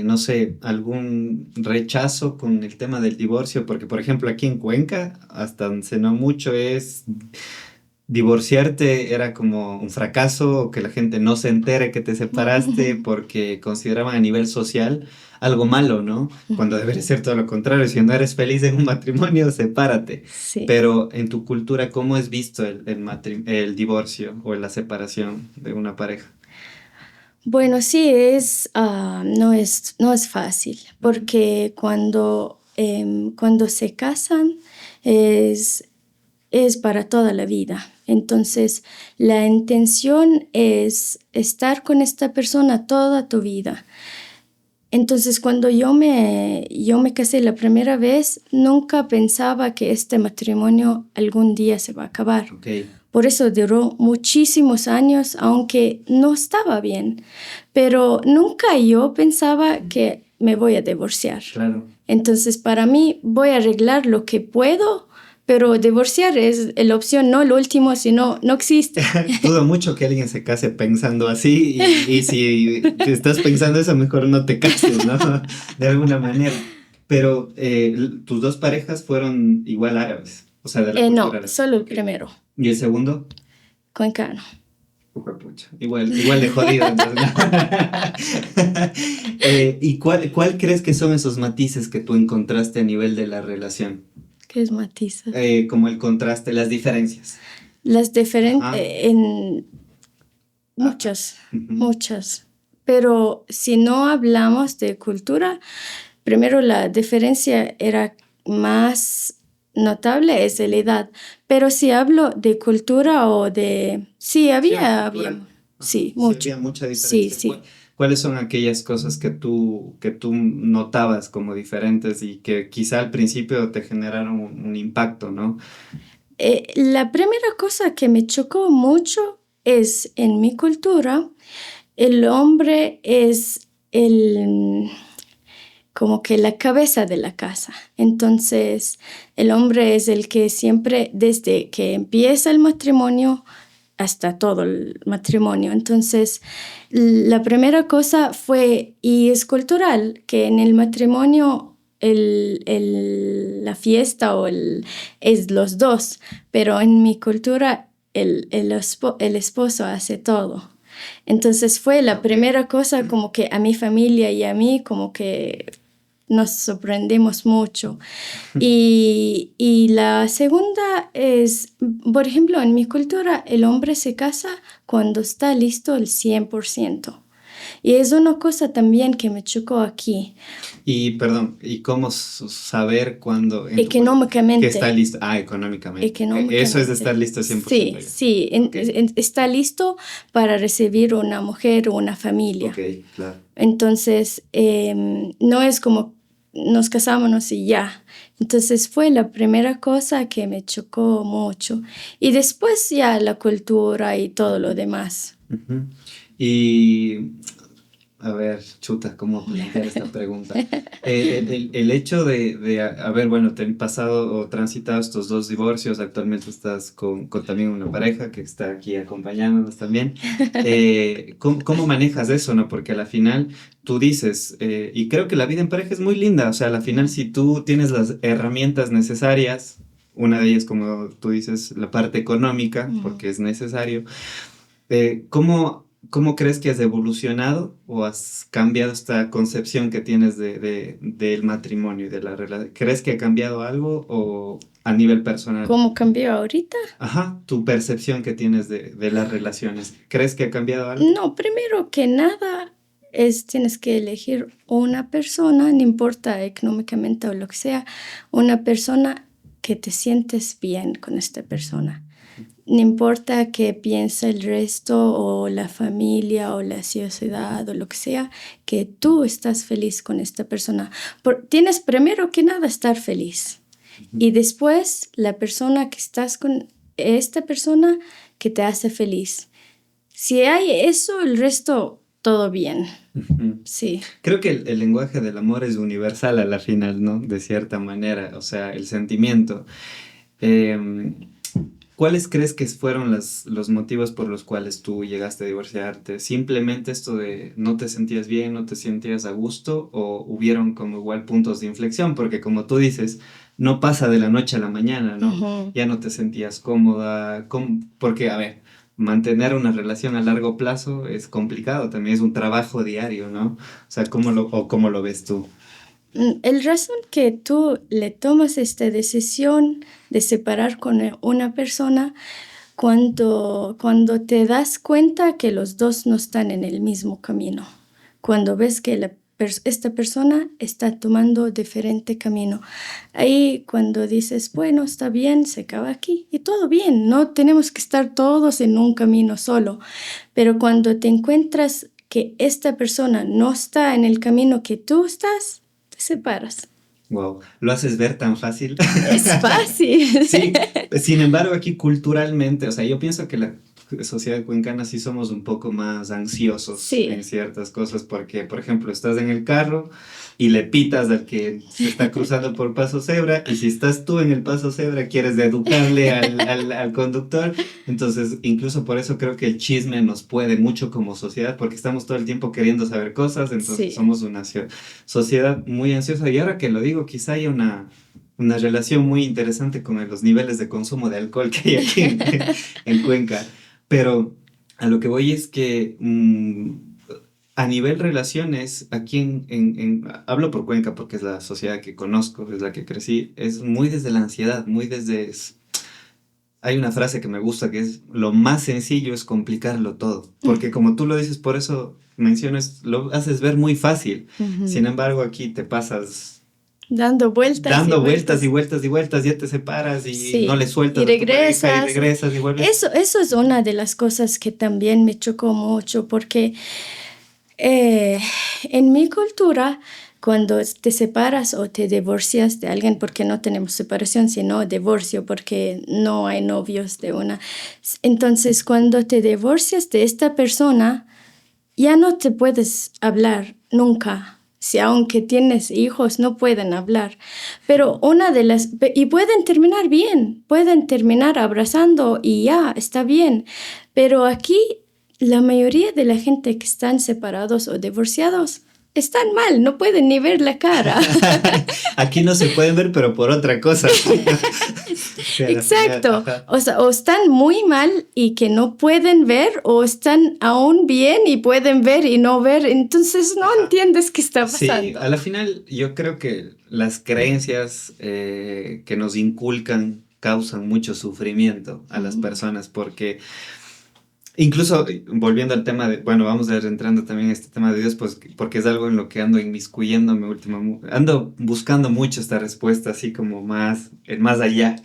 no sé, algún rechazo con el tema del divorcio? Porque, por ejemplo, aquí en Cuenca, hasta hace no mucho divorciarte era como un fracaso, o que la gente no se entere que te separaste porque consideraban a nivel social algo malo, ¿no? Cuando debería ser todo lo contrario. Si no eres feliz en un matrimonio, sepárate. Sí. Pero en tu cultura, ¿cómo es visto el divorcio o la separación de una pareja? Bueno, sí, no es fácil, porque cuando se casan es para toda la vida. Entonces, la intención es estar con esta persona toda tu vida. Entonces, cuando yo me casé la primera vez, nunca pensaba que este matrimonio algún día se va a acabar. Okay. Por eso duró muchísimos años, aunque no estaba bien. Pero nunca yo pensaba que me voy a divorciar. Claro. Entonces, para mí, voy a arreglar lo que puedo, pero divorciar es la opción, no el último, sino no existe. Dudo mucho que alguien se case pensando así, y si estás pensando eso, mejor no te cases, ¿no? De alguna manera. Pero tus dos parejas fueron igual árabes, o sea, de la cultura árabe. No, solo el primero. ¿Y el segundo? Cuencano. Pucha, igual de jodido. Entonces. ¿Y cuál crees que son esos matices que tú encontraste a nivel de la relación? ¿Qué es matices? Como el contraste, las diferencias. Las diferentes, en muchas. Pero si no hablamos de cultura, primero la diferencia era más notable es de la edad. Pero si hablo de cultura o de... Sí, había mucho. Había mucha diferencia. Sí. ¿Cuáles son aquellas cosas que tú notabas como diferentes y que quizá al principio te generaron un impacto, ¿no? La primera cosa que me chocó mucho es, en mi cultura, el hombre es como que la cabeza de la casa. Entonces, el hombre es el que siempre, desde que empieza el matrimonio hasta todo el matrimonio. Entonces, la primera cosa fue, y es cultural, que en el matrimonio la fiesta es los dos, pero en mi cultura el esposo hace todo. Entonces fue la primera cosa como que a mi familia y a mí como que nos sorprendimos mucho. Y la segunda es, por ejemplo, en mi cultura el hombre se casa cuando está listo el 100%. Y es una cosa también que me chocó aquí. Y ¿cómo saber cuándo económicamente que está listo? Económicamente. Eso es de estar listo 100%. Sí. Está listo para recibir una mujer o una familia. Ok, claro. Entonces, no es como nos casamos y ya. Entonces fue la primera cosa que me chocó mucho. Y después ya la cultura y todo lo demás. Uh-huh. Y... A ver, ¿cómo plantear esta pregunta? El hecho de haber, pasado o transitado estos dos divorcios, actualmente estás con también una pareja que está aquí acompañándonos también. ¿Cómo manejas eso, no? Porque a la final tú dices, y creo que la vida en pareja es muy linda, o sea, a la final si tú tienes las herramientas necesarias, una de ellas, como tú dices, la parte económica, porque es necesario, ¿cómo ¿cómo crees que has evolucionado o has cambiado esta concepción que tienes del matrimonio y de la relación? ¿Crees que ha cambiado algo o a nivel personal? ¿Cómo cambió ahorita? Ajá, tu percepción que tienes de las relaciones. ¿Crees que ha cambiado algo? No, primero que nada tienes que elegir una persona, no importa económicamente o lo que sea, una persona que te sientes bien con esta persona. No importa qué piensa el resto o la familia o la sociedad o lo que sea, que tú estás feliz con esta persona. Tienes primero que nada estar feliz. Y después la persona que estás con, esta persona que te hace feliz. Si hay eso, el resto, todo bien. Ujú. Sí. Creo que el lenguaje del amor es universal a la final, ¿no? De cierta manera, o sea, el sentimiento. ¿Cuáles crees que fueron los motivos por los cuales tú llegaste a divorciarte? ¿Simplemente esto de no te sentías bien, no te sentías a gusto o hubieron como igual puntos de inflexión? Porque como tú dices, no pasa de la noche a la mañana, ¿no? Uh-huh. Ya no te sentías cómoda, porque, a ver, mantener una relación a largo plazo es complicado, también es un trabajo diario, ¿no? O sea, ¿cómo lo ves tú? El razón que tú le tomas esta decisión de separar con una persona cuando te das cuenta que los dos no están en el mismo camino, cuando ves que esta persona está tomando diferente camino. Ahí cuando dices, bueno, está bien, se acaba aquí y todo bien, no tenemos que estar todos en un camino solo, pero cuando te encuentras que esta persona no está en el camino que tú estás, te separas. Wow, lo haces ver tan fácil. Es fácil. Sí, sin embargo, aquí culturalmente, o sea, yo pienso que la sociedad cuencana sí somos un poco más ansiosos Sí. en ciertas cosas, porque, por ejemplo, estás en el carro y le pitas al que se está cruzando por paso cebra, y si estás tú en el paso cebra, quieres educarle al conductor. Entonces, incluso por eso creo que el chisme nos puede mucho como sociedad, porque estamos todo el tiempo queriendo saber cosas, entonces Sí. somos una sociedad muy ansiosa. Y ahora que lo digo, quizá hay una relación muy interesante con los niveles de consumo de alcohol que hay aquí en Cuenca. Pero a lo que voy es que a nivel relaciones, aquí hablo por Cuenca porque es la sociedad que conozco, es la que crecí, es muy desde la ansiedad, muy desde... Hay una frase que me gusta que es: lo más sencillo es complicarlo todo. Porque como tú lo dices, por eso mencionas, lo haces ver muy fácil. Uh-huh. Sin embargo, aquí te pasas dando vueltas y vueltas, ya te separas y sí. No le sueltas y a tu pareja y regresas y vuelves. Eso es una de las cosas que también me chocó mucho, porque en mi cultura, cuando te separas o te divorcias de alguien, porque no tenemos separación, sino divorcio, porque no hay novios de una. Entonces, cuando te divorcias de esta persona, ya no te puedes hablar nunca. Si aunque tienes hijos, no pueden hablar. Pero y pueden terminar bien, pueden terminar abrazando y ya, está bien. Pero aquí, la mayoría de la gente que están separados o divorciados están mal, no pueden ni ver la cara. Aquí no se pueden ver, pero por otra cosa. Exacto. O sea, o están muy mal y que no pueden ver, o están aún bien y pueden ver y no ver. Entonces no entiendes qué está pasando. Sí, a la final yo creo que las creencias que nos inculcan causan mucho sufrimiento a las personas, porque incluso volviendo al tema de, bueno, vamos a ir entrando también a este tema de Dios, pues porque es algo en lo que ando inmiscuyéndome últimamente, ando buscando mucho esta respuesta así como más allá.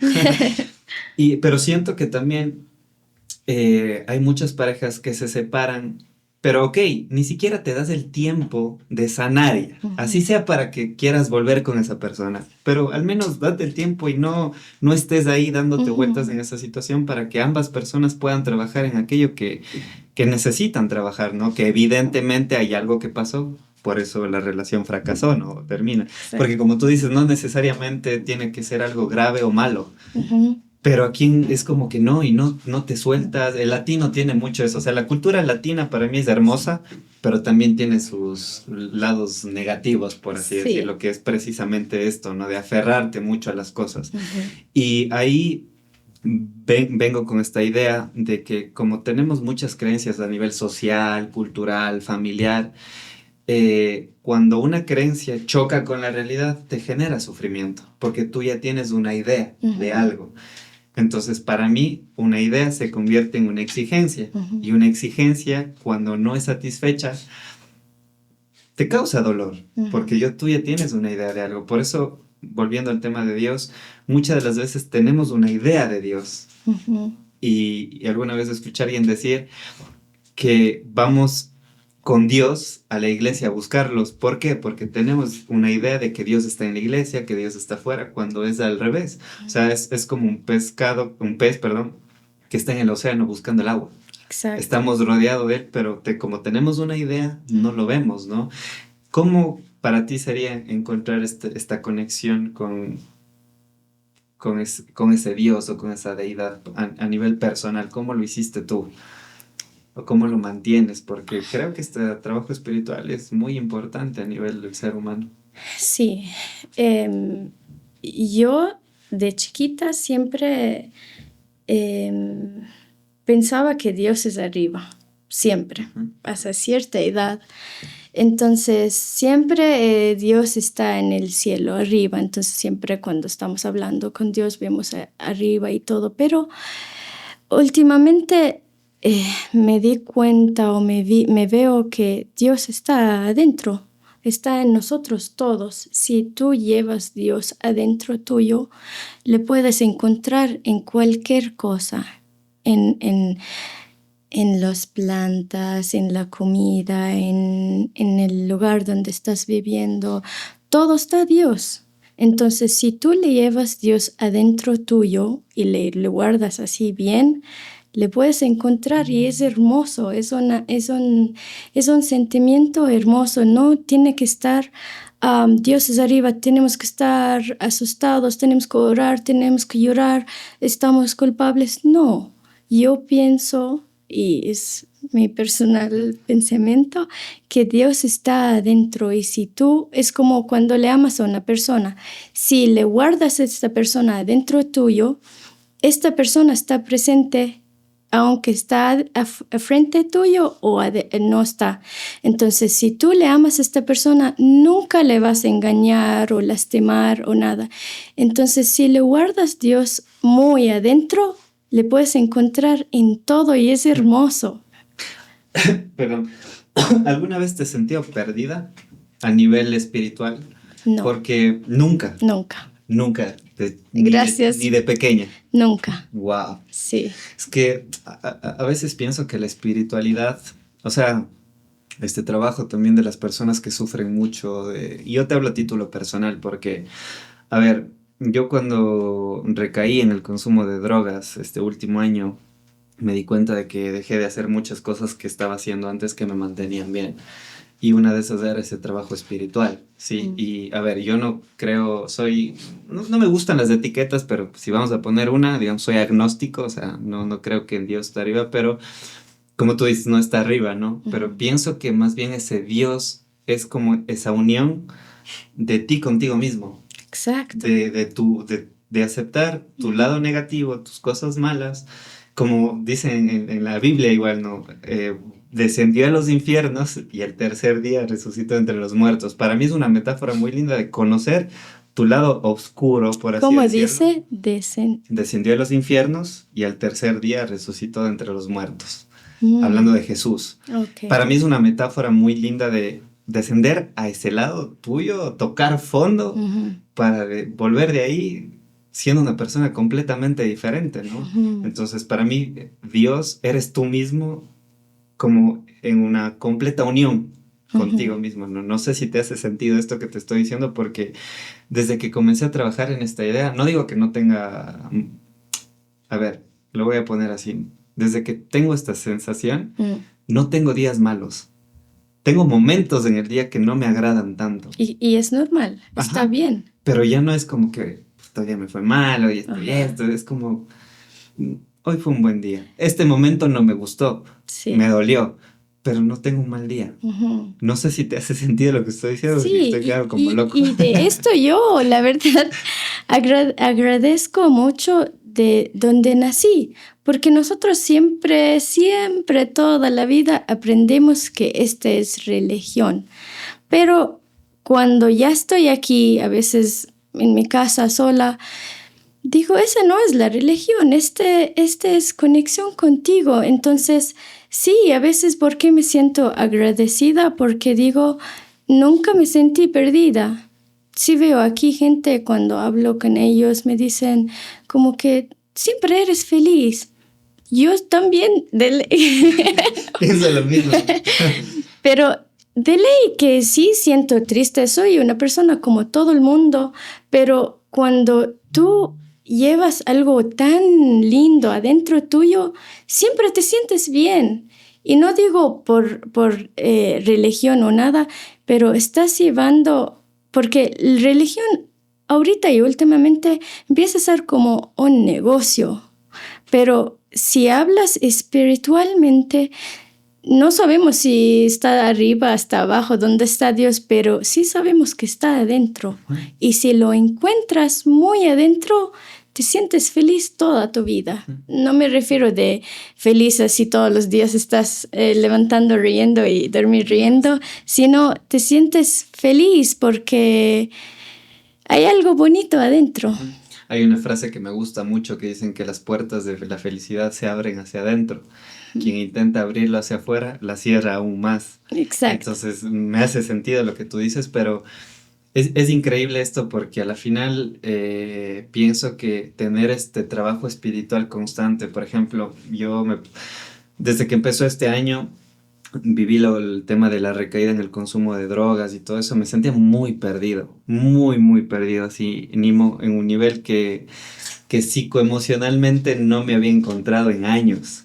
Pero siento que también hay muchas parejas que se separan, pero ok, ni siquiera te das el tiempo de sanar ya, así sea para que quieras volver con esa persona, pero al menos date el tiempo y no estés ahí dándote vueltas en esa situación, para que ambas personas puedan trabajar en aquello que necesitan trabajar, ¿no? Que evidentemente hay algo que pasó. Por eso la relación fracasó, ¿no? Termina. Sí. Porque como tú dices, no necesariamente tiene que ser algo grave o malo. Pero aquí es como que no te sueltas. El latino tiene mucho eso. O sea, la cultura latina para mí es hermosa, pero también tiene sus lados negativos, por así decirlo, que es precisamente esto, ¿no? De aferrarte mucho a las cosas. Y ahí vengo con esta idea de que como tenemos muchas creencias a nivel social, cultural, familiar, cuando una creencia choca con la realidad, te genera sufrimiento, porque tú ya tienes una idea de algo. Entonces, para mí, una idea se convierte en una exigencia, y una exigencia, cuando no es satisfecha, te causa dolor, porque tú ya tienes una idea de algo. Por eso, volviendo al tema de Dios, muchas de las veces tenemos una idea de Dios. Y alguna vez escuché a alguien decir que vamos con Dios a la iglesia a buscarlos. ¿Por qué? Porque tenemos una idea de que Dios está en la iglesia, que Dios está afuera, cuando es al revés. O sea, es como un pez, que está en el océano buscando el agua. Exacto. Estamos rodeados de él, pero como tenemos una idea, no lo vemos, ¿no? ¿Cómo para ti sería encontrar esta conexión con ese Dios o con esa deidad a nivel personal? ¿Cómo lo hiciste tú? ¿O cómo lo mantienes? Porque creo que este trabajo espiritual es muy importante a nivel del ser humano. Sí. Yo de chiquita siempre pensaba que Dios es arriba, siempre, hasta cierta edad. Entonces, siempre Dios está en el cielo, arriba. Entonces, siempre cuando estamos hablando con Dios, vemos arriba y todo. Pero últimamente me di cuenta o me veo que Dios está adentro, está en nosotros todos. Si tú llevas Dios adentro tuyo, le puedes encontrar en cualquier cosa, en las plantas, en la comida, en el lugar donde estás viviendo. Todo está Dios. Entonces, si tú le llevas Dios adentro tuyo y le guardas así bien, le puedes encontrar y es hermoso, es un sentimiento hermoso. No tiene que estar, Dios es arriba, tenemos que estar asustados, tenemos que orar, tenemos que llorar, estamos culpables. No, yo pienso, y es mi personal pensamiento, que Dios está adentro. Y si tú, es como cuando le amas a una persona, si le guardas a esta persona adentro tuyo, esta persona está presente aunque está a frente tuyo o no está. Entonces, si tú le amas a esta persona, nunca le vas a engañar o lastimar o nada. Entonces, si le guardas Dios muy adentro, le puedes encontrar en todo y es hermoso. Perdón, ¿alguna vez te has sentido perdida a nivel espiritual? No. Porque nunca. Nunca. Gracias. Ni de pequeña. Nunca. Wow. Sí. Es que a veces pienso que la espiritualidad, o sea, este trabajo también de las personas que sufren mucho, y yo te hablo a título personal porque, a ver, yo cuando recaí en el consumo de drogas este último año, me di cuenta de que dejé de hacer muchas cosas que estaba haciendo antes que me mantenían bien. Y una de esas era ese trabajo espiritual, ¿sí? Y a ver, yo no creo, no me gustan las etiquetas, pero si vamos a poner una, digamos, soy agnóstico, o sea, no creo que en Dios está arriba, pero como tú dices, no está arriba, ¿no? Pero pienso que más bien ese Dios es como esa unión de ti contigo mismo. Exacto. De aceptar tu lado negativo, tus cosas malas, como dicen en la Biblia igual, ¿no? Descendió a los infiernos y el tercer día resucitó entre los muertos. Para mí es una metáfora muy linda de conocer tu lado oscuro, por así decirlo. ¿Cómo dice? Descendió a los infiernos y al tercer día resucitó de entre los muertos. Hablando de Jesús. Okay. Para mí es una metáfora muy linda de descender a ese lado tuyo, tocar fondo, para volver de ahí siendo una persona completamente diferente, ¿no? Entonces, para mí, Dios, eres tú mismo como en una completa unión contigo mismo, ¿no? No sé si te hace sentido esto que te estoy diciendo, porque desde que comencé a trabajar en esta idea, no digo que no tenga... A ver, lo voy a poner así. Desde que tengo esta sensación, no tengo días malos. Tengo momentos en el día que no me agradan tanto. Y es normal, está bien. Pero ya no es como que todavía me fue mal, hoy estoy esto, es como... Hoy fue un buen día. Este momento no me gustó, me dolió, pero no tengo un mal día. No sé si te hace sentido lo que estoy diciendo, sí, estoy quedando como loco. Y de esto yo, la verdad, agradezco mucho de donde nací, porque nosotros siempre, toda la vida aprendemos que esta es religión. Pero cuando ya estoy aquí, a veces en mi casa sola, digo, esa no es la religión, este es conexión contigo. Entonces, sí, a veces porque me siento agradecida, porque digo, nunca me sentí perdida. Sí veo aquí gente cuando hablo con ellos, me dicen como que siempre eres feliz. Yo también, Pienso lo mismo. Pero de ley que sí siento triste, soy una persona como todo el mundo, pero cuando tú llevas algo tan lindo adentro tuyo, siempre te sientes bien. Y no digo por religión o nada, pero estás llevando, porque la religión ahorita y últimamente empieza a ser como un negocio. Pero si hablas espiritualmente, no sabemos si está arriba, está abajo, dónde está Dios, pero sí sabemos que está adentro. Y si lo encuentras muy adentro, te sientes feliz toda tu vida. No me refiero de feliz así todos los días estás levantando riendo y dormir riendo, sino te sientes feliz porque hay algo bonito adentro. Hay una frase que me gusta mucho que dicen que las puertas de la felicidad se abren hacia adentro. Quien intenta abrirlo hacia afuera, la cierra aún más. Exacto. Entonces, me hace sentido lo que tú dices, pero es increíble esto porque a la final pienso que tener este trabajo espiritual constante, por ejemplo, desde que empezó este año, viví el tema de la recaída en el consumo de drogas y todo eso, me sentía muy perdido, muy perdido, así, en un nivel que psicoemocionalmente no me había encontrado en años.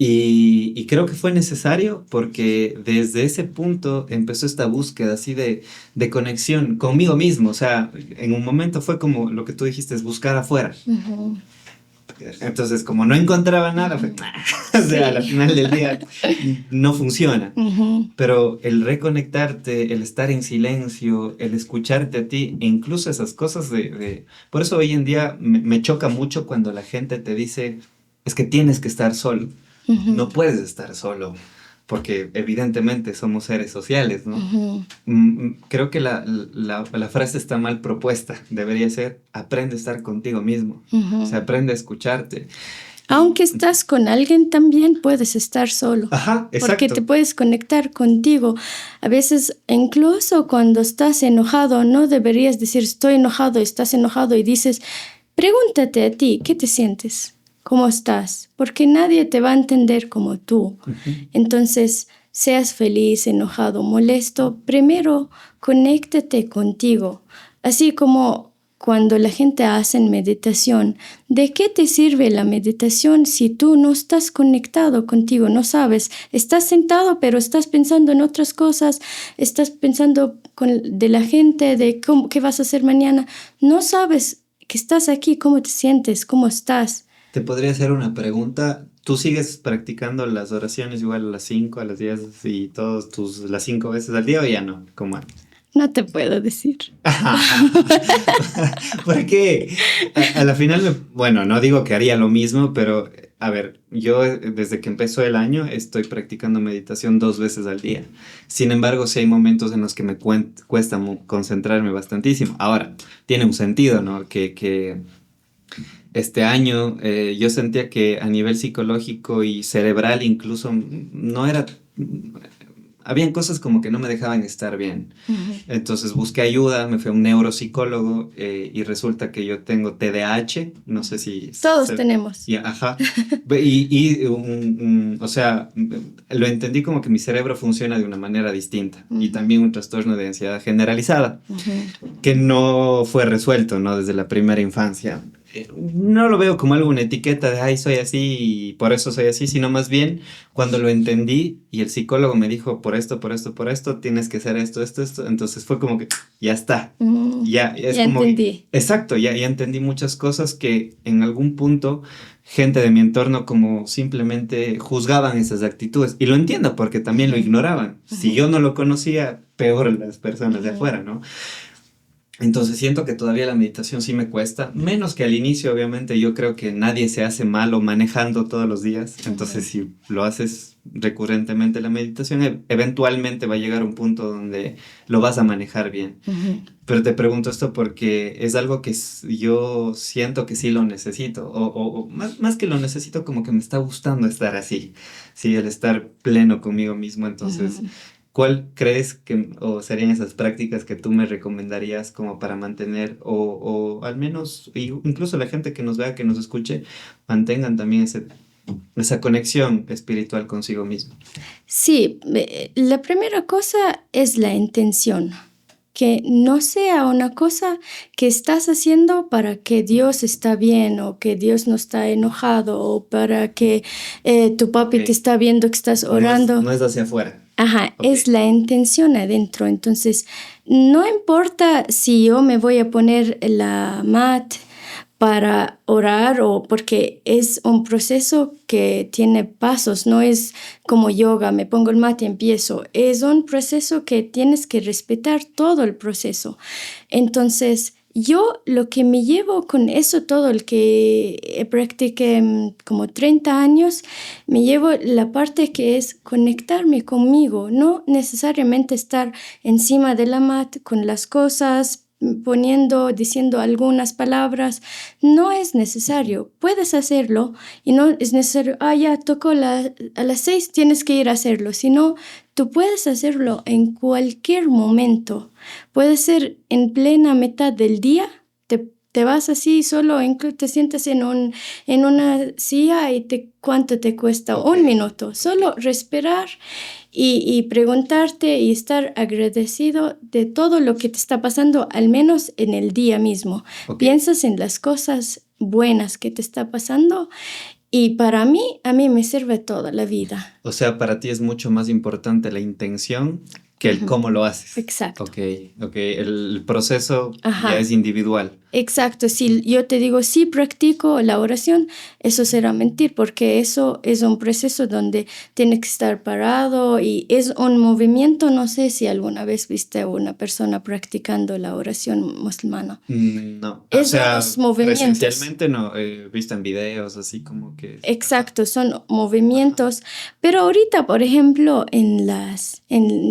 Y creo que fue necesario porque desde ese punto empezó esta búsqueda así de conexión conmigo mismo. O sea, en un momento fue como lo que tú dijiste, es buscar afuera. Uh-huh. Entonces, como no encontraba nada, fue, o sea, al final del día no funciona. Uh-huh. Pero el reconectarte, el estar en silencio, el escucharte a ti, e incluso esas cosas Por eso hoy en día me choca mucho cuando la gente te dice, es que tienes que estar solo. Uh-huh. No puedes estar solo, porque evidentemente somos seres sociales, ¿no? Uh-huh. Creo que la frase está mal propuesta. Debería ser, aprende a estar contigo mismo. Uh-huh. O sea, aprende a escucharte. Aunque estás con alguien, también puedes estar solo. Ajá, exacto. Porque te puedes conectar contigo. A veces, incluso cuando estás enojado, no deberías decir, estoy enojado, estás enojado, y dices, pregúntate a ti, ¿qué te sientes? ¿Cómo estás? Porque nadie te va a entender como tú. Uh-huh. Entonces, seas feliz, enojado, molesto, primero conéctate contigo. Así como cuando la gente hace meditación, ¿de qué te sirve la meditación si tú no estás conectado contigo? No sabes, estás sentado pero estás pensando en otras cosas, estás pensando de la gente, de qué vas a hacer mañana. No sabes que estás aquí, cómo te sientes, cómo estás. Te podría hacer una pregunta. ¿Tú sigues practicando las oraciones igual a las 5, a las 10 y las 5 veces al día o ya no? ¿Cómo antes? No te puedo decir. Porque a la final, bueno, no digo que haría lo mismo, pero a ver, yo desde que empezó el año estoy practicando meditación 2 veces al día. Sin embargo, sí hay momentos en los que me cuesta concentrarme bastantísimo. Ahora, tiene un sentido, ¿no? Que este año yo sentía que a nivel psicológico y cerebral incluso no era... Habían cosas como que no me dejaban estar bien. Uh-huh. Entonces busqué ayuda, me fui a un neuropsicólogo y resulta que yo tengo TDAH, no sé si... Todos tenemos. Ajá. O sea, lo entendí como que mi cerebro funciona de una manera distinta. Uh-huh. Y también un trastorno de ansiedad generalizada, uh-huh, que no fue resuelto, ¿no? Desde la primera infancia. No lo veo como alguna etiqueta de, ay, soy así y por eso soy así, sino más bien cuando lo entendí y el psicólogo me dijo, por esto, tienes que hacer esto, entonces fue como que, ya está, ya como entendí. Exacto, ya entendí muchas cosas que en algún punto gente de mi entorno como simplemente juzgaban esas actitudes, y lo entiendo porque también lo ignoraban. Si yo no lo conocía, peor las personas de afuera, ¿no? Entonces siento que todavía la meditación sí me cuesta, menos que al inicio, obviamente. Yo creo que nadie se hace malo manejando todos los días. Entonces, si lo haces recurrentemente la meditación, eventualmente va a llegar un punto donde lo vas a manejar bien. Pero te pregunto esto porque es algo que yo siento que sí lo necesito, o más que lo necesito, como que me está gustando estar así, sí, el estar pleno conmigo mismo. Entonces, ¿cuál crees que o serían esas prácticas que tú me recomendarías como para mantener, o al menos, incluso la gente que nos vea, que nos escuche, mantengan también esa conexión espiritual consigo mismo? Sí, la primera cosa es la intención. Que no sea una cosa que estás haciendo para que Dios está bien o que Dios no está enojado o para que tu papi te está viendo que estás orando. No es hacia afuera. Ajá, es la intención adentro. Entonces, no importa si yo me voy a poner la mat para orar o porque es un proceso que tiene pasos, no es como yoga, me pongo el mat y empiezo. Es un proceso que tienes que respetar todo el proceso. Entonces, yo lo que me llevo con eso todo, el que practiqué como 30 años, me llevo la parte que es conectarme conmigo, no necesariamente estar encima de la mat con las cosas, diciendo algunas palabras. No es necesario, puedes hacerlo y no es necesario, ya tocó a las 6 tienes que ir a hacerlo, sino tú puedes hacerlo en cualquier momento. Puede ser en plena mitad del día, te vas así solo, te sientas en una silla y ¿cuánto te cuesta? Un minuto, solo respirar y preguntarte y estar agradecido de todo lo que te está pasando, al menos en el día mismo. Piensas en las cosas buenas que te está pasando y a mí me sirve toda la vida. O sea, para ti es mucho más importante la intención que el cómo lo haces. Exacto. Ok, el proceso ya es individual. Exacto, si yo te digo sí practico la oración, eso será mentir porque eso es un proceso donde tienes que estar parado y es un movimiento. No sé si alguna vez viste a una persona practicando la oración musulmana. No, o sea, los movimientos. Presencialmente no, he visto en videos así como que... Exacto, son movimientos, pero ahorita, por ejemplo, en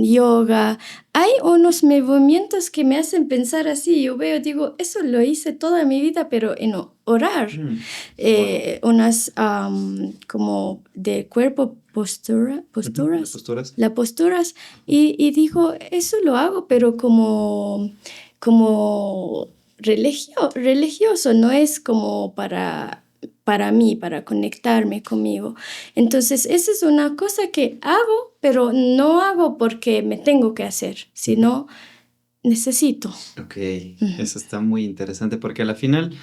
yoga, hay unos movimientos que me hacen pensar así. Yo digo, eso lo hice toda mi vida, pero en orar. Unas como de cuerpo, posturas. Las posturas. Y digo, eso lo hago, pero como religioso, no es como para mí, para conectarme conmigo. Entonces, esa es una cosa que hago, pero no hago porque me tengo que hacer, sino necesito. Ok, eso está muy interesante porque a la final,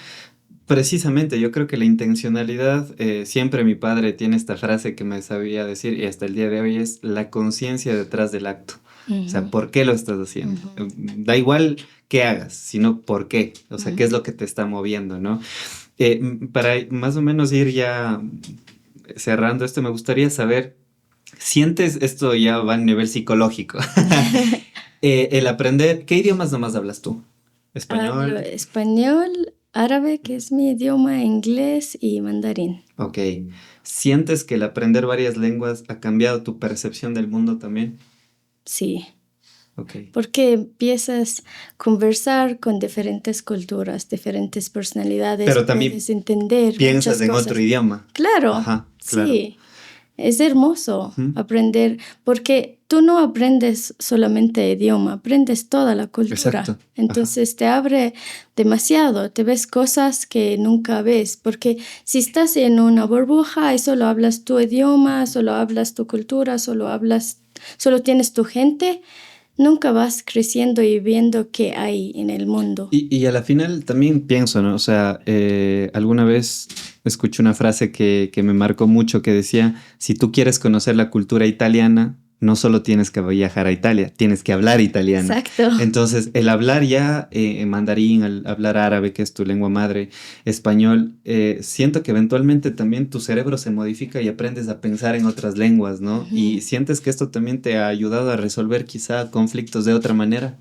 precisamente, yo creo que la intencionalidad, siempre mi padre tiene esta frase que me sabía decir y hasta el día de hoy es la conciencia detrás del acto. O sea, ¿por qué lo estás haciendo? Da igual qué hagas, sino por qué. O sea, qué es lo que te está moviendo, ¿no? Para más o menos ir ya cerrando esto, me gustaría saber, ¿sientes esto ya va a nivel psicológico? El aprender, ¿qué idiomas nomás hablas tú? ¿Español? Hablo español, árabe, que es mi idioma, inglés y mandarín. Ok. ¿Sientes que el aprender varias lenguas ha cambiado tu percepción del mundo también? Sí. Okay. Porque empiezas a conversar con diferentes culturas, diferentes personalidades. Pero también puedes entender piensas muchas en cosas. otro idioma. Claro, ajá, claro. Sí. Es hermoso aprender, porque tú no aprendes solamente idioma, aprendes toda la cultura. Exacto. Entonces te abre demasiado, te ves cosas que nunca ves, porque si estás en una burbuja y solo hablas tu idioma, solo hablas tu cultura, solo tienes tu gente, nunca vas creciendo y viendo qué hay en el mundo. Y a la final también pienso, ¿no? O sea, alguna vez escuché una frase que me marcó mucho que decía, si tú quieres conocer la cultura italiana, no solo tienes que viajar a Italia, tienes que hablar italiano. Exacto. Entonces, el hablar ya en mandarín, el hablar árabe, que es tu lengua madre, español, siento que eventualmente también tu cerebro se modifica y aprendes a pensar en otras lenguas, ¿no? Y sientes que esto también te ha ayudado a resolver quizá conflictos de otra manera.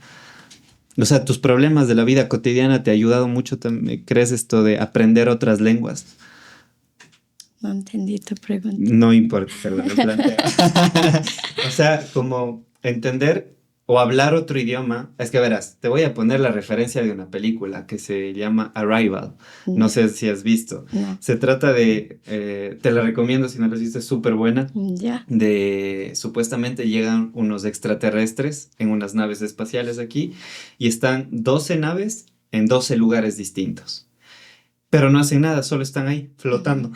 O sea, tus problemas de la vida cotidiana te ha ayudado mucho, ¿crees esto de aprender otras lenguas? No entendí tu pregunta. No importa, perdón, me planteo. O sea, como entender o hablar otro idioma. Es que verás, te voy a poner la referencia de una película que se llama Arrival. No sé si has visto. No. Se trata de, te la recomiendo si no la has visto, es súper buena. Ya. De supuestamente llegan unos extraterrestres en unas naves espaciales aquí y están 12 naves en 12 lugares distintos. Pero no hacen nada, solo están ahí, flotando.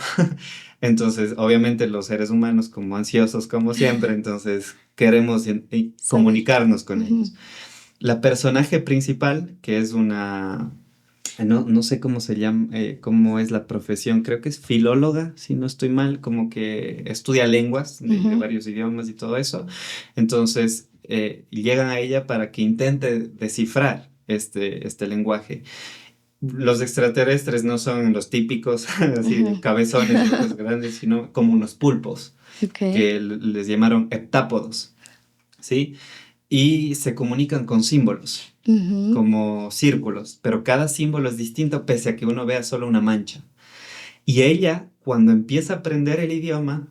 Entonces, obviamente los seres humanos, como ansiosos como siempre, entonces queremos comunicarnos con ellos. La personaje principal, que es una, no sé cómo se llama, cómo es la profesión, creo que es filóloga, si no estoy mal, como que estudia lenguas de varios idiomas y todo eso. Entonces, llegan a ella para que intente descifrar este lenguaje. Los extraterrestres no son los típicos, así, cabezones y ojos grandes, sino como unos pulpos, que les llamaron heptápodos, ¿sí? Y se comunican con símbolos, como círculos, pero cada símbolo es distinto pese a que uno vea solo una mancha. Y ella, cuando empieza a aprender el idioma,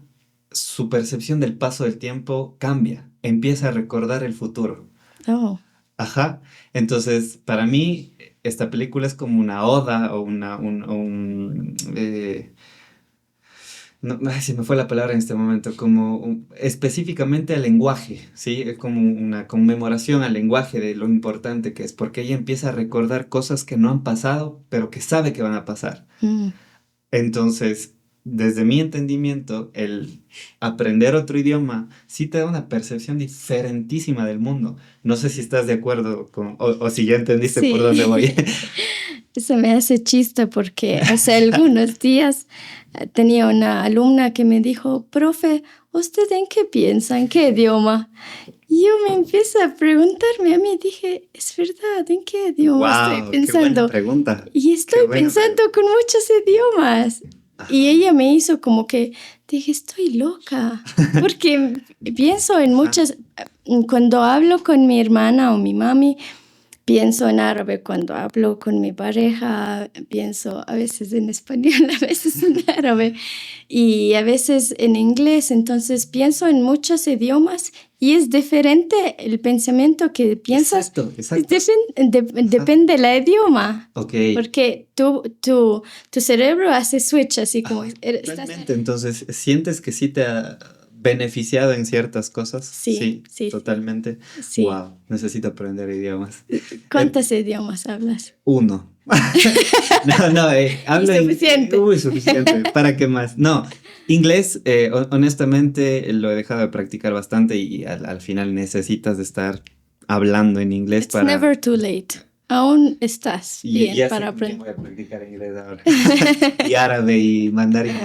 su percepción del paso del tiempo cambia, empieza a recordar el futuro. Oh. Ajá, entonces para mí esta película es como una oda o no, ay, se me fue la palabra en este momento, como específicamente al lenguaje, ¿sí? Es como una conmemoración al lenguaje de lo importante que es, porque ella empieza a recordar cosas que no han pasado, pero que sabe que van a pasar. Entonces, desde mi entendimiento, el aprender otro idioma sí te da una percepción diferentísima del mundo. No sé si estás de acuerdo con, o si ya entendiste por dónde voy. Eso me hace chiste porque hace algunos días tenía una alumna que me dijo, profe, ¿usted en qué piensa? ¿En qué idioma? Y yo me empiezo a preguntarme a mí, dije, es verdad, ¿en qué idioma estoy pensando? Qué buena pregunta. Y estoy pensando con muchos idiomas. Y ella me hizo como que, dije, estoy loca, porque pienso en muchas, cuando hablo con mi hermana o mi mami, pienso en árabe, cuando hablo con mi pareja, pienso a veces en español, a veces en árabe y a veces en inglés, entonces pienso en muchos idiomas y es diferente el pensamiento que piensas. Exacto. Depende del idioma. Okay. Porque tu cerebro hace switch así como... Realmente, entonces, ¿sientes que sí te ha beneficiado en ciertas cosas? Sí. Totalmente. Sí. Wow, necesito aprender idiomas. ¿Cuántos idiomas hablas? 1. No, hablo suficiente. Suficiente. ¿Para qué más? No, inglés, honestamente, lo he dejado de practicar bastante y al final necesitas de estar hablando en inglés It's never too late. Aún estás bien ya para sé aprender. voy a practicar inglés ahora. Y árabe y mandarín.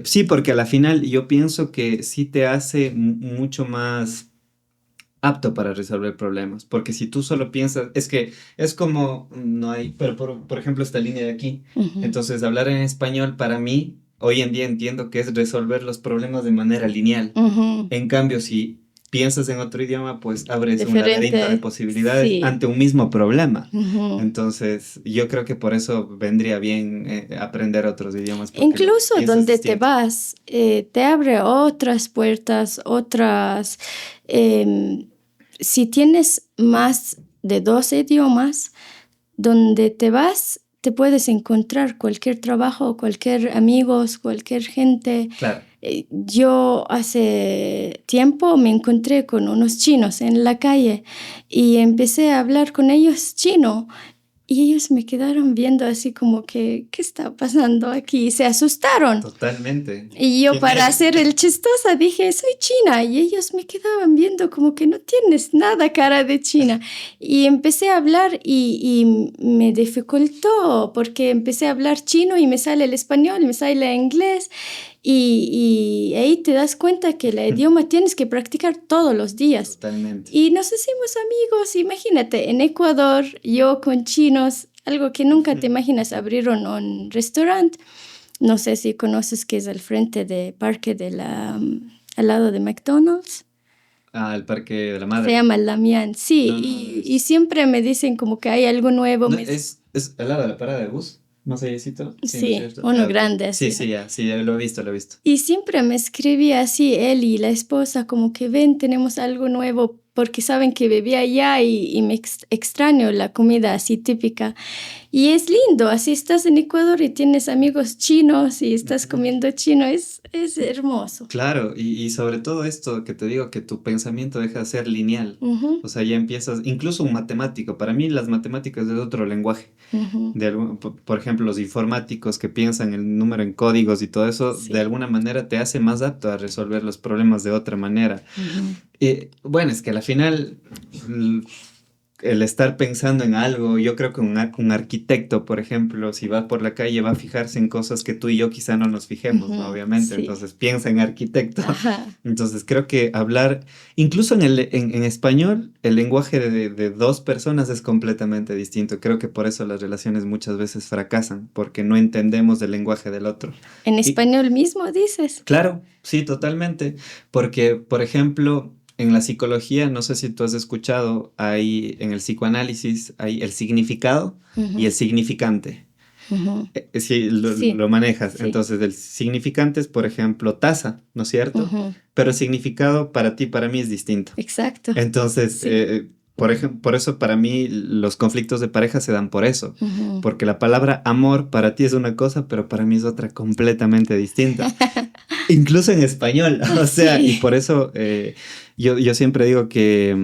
Sí, porque a la final yo pienso que sí te hace mucho más apto para resolver problemas, porque si tú solo piensas, es que es como, no hay, pero por ejemplo esta línea de aquí, entonces hablar en español para mí, hoy en día entiendo que es resolver los problemas de manera lineal, en cambio si piensas en otro idioma, pues abres un laberinto de posibilidades ante un mismo problema, entonces yo creo que por eso vendría bien aprender otros idiomas. Incluso donde te vas, te abre otras puertas, otras... si tienes más de 2 idiomas, donde te vas, te puedes encontrar cualquier trabajo, cualquier amigos, cualquier gente. Claro. Yo hace tiempo me encontré con unos chinos en la calle y empecé a hablar con ellos chino. Y ellos me quedaron viendo así como que, ¿qué está pasando aquí? Y se asustaron. Totalmente. Y yo para hacer el chistosa dije, soy china. Y ellos me quedaban viendo como que no tienes nada cara de china. Y empecé a hablar y me dificultó porque empecé a hablar chino y me sale el español, me sale el inglés. Y ahí te das cuenta que el idioma tienes que practicar todos los días. Totalmente. Y nos hicimos amigos, imagínate, en Ecuador, yo con chinos, algo que nunca te imaginas, abrieron un restaurante, no sé si conoces que es al frente del parque al lado de McDonald's. Ah, el Parque de la Se Madre. llama Lamián, sí, No, no, y siempre me dicen como que hay algo nuevo. no, es al lado de la parada de bus, más allácito. Sí, ¿no es Sí, cierto? uno Ah, ok. grande Sí, así. sí, ya, sí, ya lo he visto, lo he visto. Y siempre me escribía así él y la esposa como que ven, tenemos algo nuevo porque saben que vivía allá y me extraño la comida así típica. Y es lindo, así estás en Ecuador y tienes amigos chinos y estás comiendo chino, es hermoso. Claro, y sobre todo esto que te digo, que tu pensamiento deja de ser lineal. Ujú, O sea, ya empiezas, incluso un matemático, para mí las matemáticas es otro lenguaje. ujú, Por ejemplo, los informáticos que piensan el número en códigos y todo eso, de sí. alguna manera te hace más apto a resolver los problemas de otra manera. Ujú, Bueno, es que al final el estar pensando en algo, yo creo que un arquitecto, por ejemplo, si va por la calle va a fijarse en cosas que tú y yo quizá no nos fijemos, ¿no? ujú, Obviamente, sí. entonces piensa en arquitecto. Ajá. Entonces creo que hablar, incluso en español, el lenguaje de dos personas es completamente distinto. Creo que por eso las relaciones muchas veces fracasan, porque no entendemos el lenguaje del otro. En Y español mismo dices. claro, sí, totalmente, porque, por ejemplo, en la psicología, no sé si tú has escuchado, hay en el psicoanálisis, hay el significado y Ujú, el significante. ujú, Sí, sí, lo manejas. sí. Entonces, el significante es, por ejemplo, taza, ¿no es cierto? Ujú, Pero el significado para ti, para mí es distinto. exacto. Entonces, Sí. por ejemplo, por eso para mí los conflictos de pareja se dan por eso. Ujú. Porque la palabra amor para ti es una cosa, pero para mí es otra completamente distinta. Incluso en español, o sea, y Sí. por eso yo siempre digo que,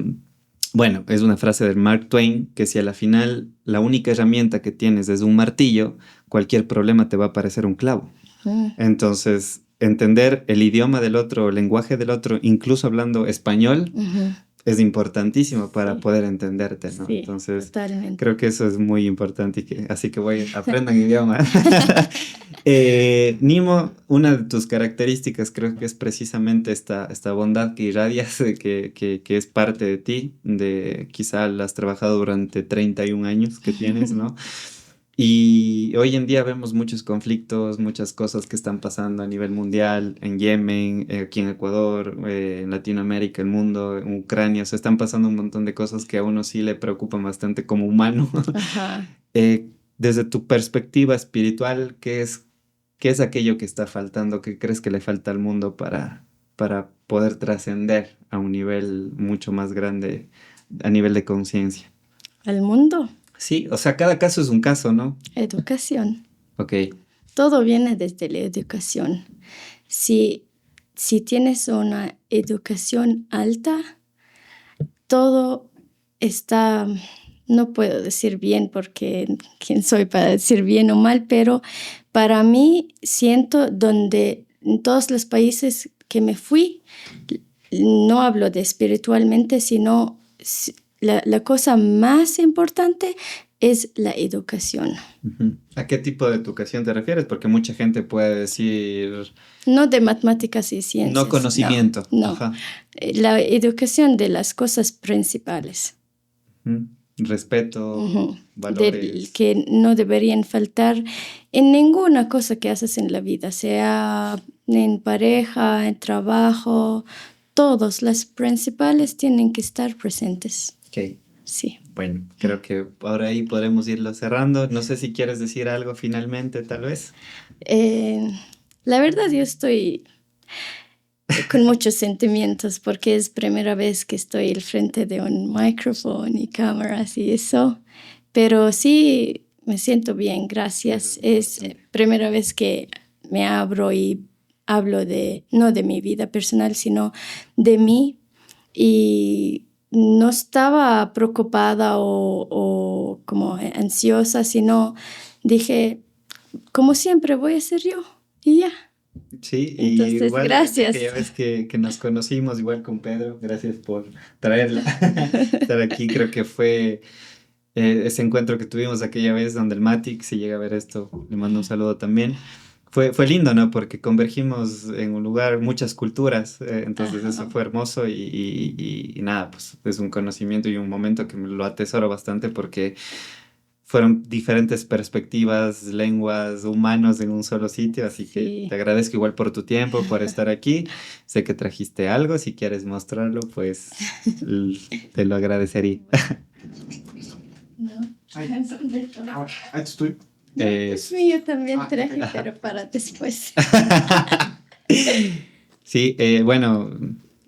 bueno, es una frase de Mark Twain, que si a la final la única herramienta que tienes es un martillo, cualquier problema te va a parecer un clavo. Mm, Entonces, entender el idioma del otro, el lenguaje del otro, incluso hablando español, ujú, es importantísimo para sí, poder entenderte, ¿no? sí, Entonces, creo totalmente. que eso es muy importante, así que aprendan idioma. Nimo, una de tus características creo que es precisamente esta bondad que irradias, que es parte de ti, de quizá la has trabajado durante 31 años que tienes, ¿no? Y hoy en día vemos muchos conflictos, muchas cosas que están pasando a nivel mundial, en Yemen, aquí en Ecuador, en Latinoamérica, el mundo, en Ucrania, o sea, están pasando un montón de cosas que a uno sí le preocupan bastante como humano. Ajá. Desde tu perspectiva espiritual, qué es aquello que está faltando? ¿Qué crees que le falta al mundo para poder trascender a un nivel mucho más grande, a nivel de conciencia? Al mundo, Sí, o sea, cada caso es un caso, ¿no? educación. Ok. Todo viene desde la educación. Si, si tienes una educación alta, todo está, no puedo decir bien porque quién soy para decir bien o mal, pero para mí siento donde en todos los países que me fui, no hablo de espiritualmente, sino la cosa más importante es la educación. Ujú. ¿A qué tipo de educación te refieres? Porque mucha gente puede decir No de matemáticas y no ciencias, no, conocimiento. no. Ajá. La educación de las cosas principales. Ujú. Respeto, Ujú. valores. Que no deberían faltar en ninguna cosa que haces en la vida, sea en pareja, en trabajo, todos, las principales tienen que estar presentes. Ok. Sí. Bueno, creo que ahora ahí podemos irlo cerrando. No sé si quieres decir algo finalmente, tal vez. Eh, la verdad, yo estoy con muchos sentimientos porque es primera vez que estoy al frente de un micrófono y cámaras y eso, pero sí me siento bien, Eso gracias. es Es importante. primera vez que me abro y hablo de, no de mi vida personal, sino de mí y no estaba preocupada o como ansiosa, sino dije, como siempre voy a ser yo y ya. Sí, y Entonces, igual aquella gracias. vez que nos conocimos, igual con Pedro, gracias por traerla, estar aquí. Creo que fue ese encuentro que tuvimos aquella vez donde el Matic, si llega a ver esto, le mando un saludo también. Fue lindo, ¿no? Porque convergimos en un lugar, muchas culturas, entonces eso Ajá. fue hermoso y nada, pues es un conocimiento y un momento que me lo atesoro bastante porque fueron diferentes perspectivas, lenguas, humanos en un solo sitio, así que Sí. te agradezco igual por tu tiempo, por estar aquí. Sé que trajiste algo, si quieres mostrarlo, pues te lo agradecería. No. Ay. Esto es tuyo. Es mío, también Ah, traje, ok. pero para después. Sí, bueno,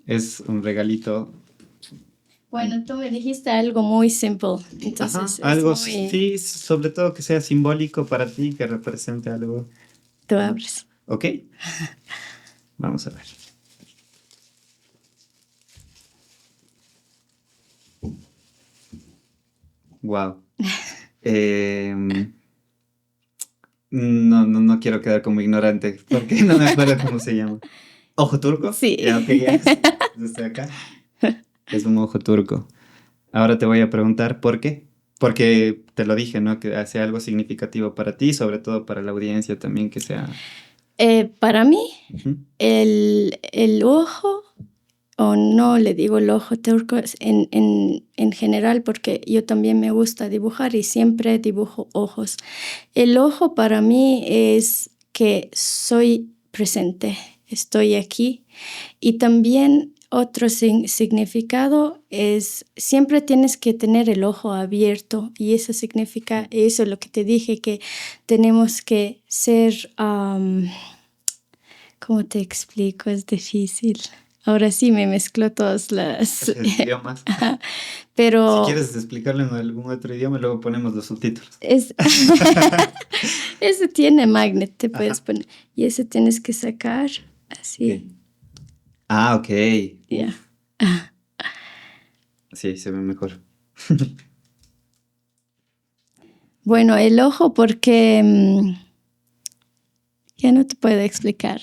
es un regalito. Bueno, tú me dijiste algo muy simple, entonces Ajá, es algo, muy... sí, sobre todo que sea simbólico para ti, que represente algo. Tú abres. ¿Ok? Vamos a ver. Wow. No quiero quedar como ignorante, porque no me acuerdo cómo se llama. ¿Ojo turco? Sí. Ya, ok, ya. Desde acá. Es un ojo turco. Ahora te voy a preguntar por qué. Porque te lo dije, ¿no? Que sea algo significativo para ti, sobre todo para la audiencia también, que sea... Para mí, Ujú. el ojo, o no le digo el ojo turco es en general, porque yo también me gusta dibujar y siempre dibujo ojos. El ojo para mí es que soy presente, estoy aquí. Y también otro significado es siempre tienes que tener el ojo abierto y eso significa, eso es lo que te dije, que tenemos que ser, ¿cómo te explico? Es difícil. Ahora sí me mezcló todas las... Idiomas. Si Pero quieres explicarlo en algún otro idioma, luego ponemos los subtítulos. es... ese tiene magnet, te puedes Ajá. poner. Y ese tienes que sacar así. Ok. Ah, ok. Ya. Uf, sí, se ve mejor. Bueno, el ojo porque ya no te puedo explicar.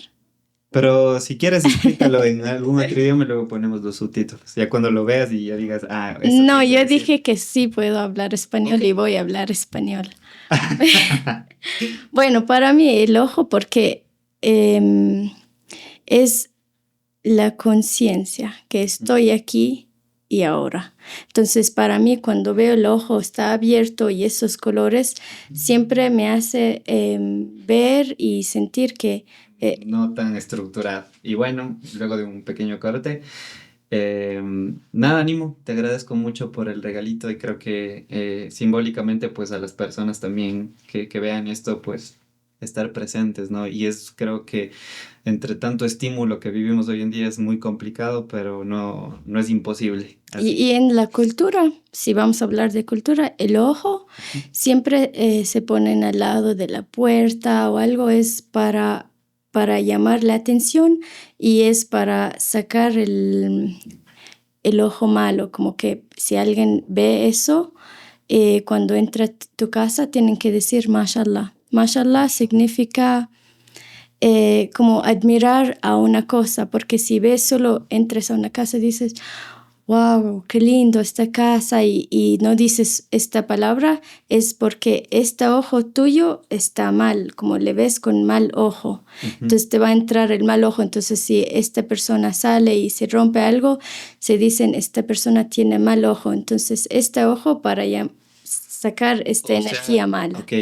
Pero si quieres, explícalo en algún otro idioma y luego ponemos los subtítulos. Ya cuando lo veas y ya digas, ah, eso No, quise yo decir. dije que sí puedo hablar español Ok. y voy a hablar español. Bueno, para mí el ojo porque es la conciencia que estoy aquí y ahora. Entonces, para mí, cuando veo el ojo está abierto y esos colores, siempre me hace ver y sentir que No tan estructurado. Y bueno, luego de un pequeño corte, nada, Nimo, te agradezco mucho por el regalito y creo que simbólicamente pues a las personas también que vean esto pues estar presentes, ¿no? Y es creo que entre tanto estímulo que vivimos hoy en día es muy complicado, pero no es imposible. y en la cultura, si vamos a hablar de cultura, el ojo siempre se ponen al lado de la puerta o algo, es para llamar la atención y es para sacar el ojo malo, como que si alguien ve eso, cuando entra a tu casa tienen que decir Mashallah. Mashallah significa como admirar a una cosa, porque si ves solo entras a una casa y dices, wow, qué lindo esta casa y no dices esta palabra, es porque este ojo tuyo está mal, como le ves con mal ojo. Entonces te va a entrar el mal ojo. Entonces si esta persona sale y se rompe algo, se dicen, esta persona tiene mal ojo. Entonces este ojo para ya sacar esta energía mala. Ok,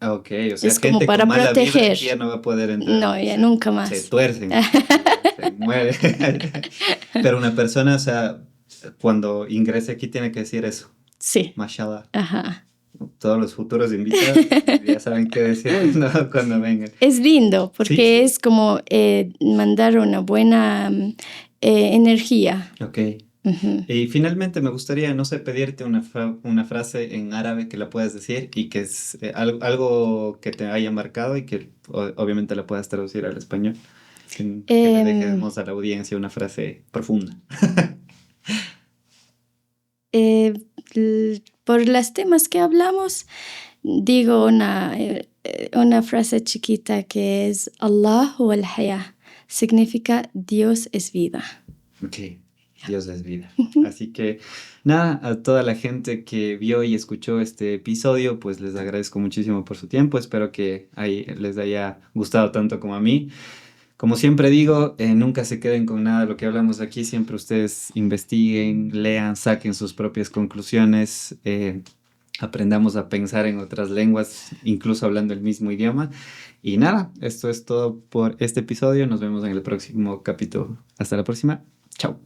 ok, o sea, Es como gente para con mala vibra proteger. aquí ya no va a poder entrar. No, ya nunca más. Se tuercen, se muere. Pero una persona, o sea, cuando ingrese aquí tiene que decir eso. Sí. Mashallah. Ajá. Todos los futuros invitados ya saben qué decir, ¿no? Cuando vengan. Es lindo porque Sí. es como mandar una buena energía. Ok. Ujú. Y finalmente me gustaría, no sé, pedirte una frase en árabe que la puedas decir y que es algo que te haya marcado y que obviamente la puedas traducir al español. Que le dejemos a la audiencia una frase profunda. Por los temas que hablamos, digo una frase chiquita que es Allah huwa al-haya. Significa Dios es vida. Ok, Dios es vida. Así que nada, a toda la gente que vio y escuchó este episodio, pues les agradezco muchísimo por su tiempo. Espero que les haya gustado tanto como a mí. Como siempre digo, nunca se queden con nada de lo que hablamos aquí. Siempre ustedes investiguen, lean, saquen sus propias conclusiones. aprendamos a pensar en otras lenguas, incluso hablando el mismo idioma. Y nada, esto es todo por este episodio. Nos vemos en el próximo capítulo. Hasta la próxima. Chao.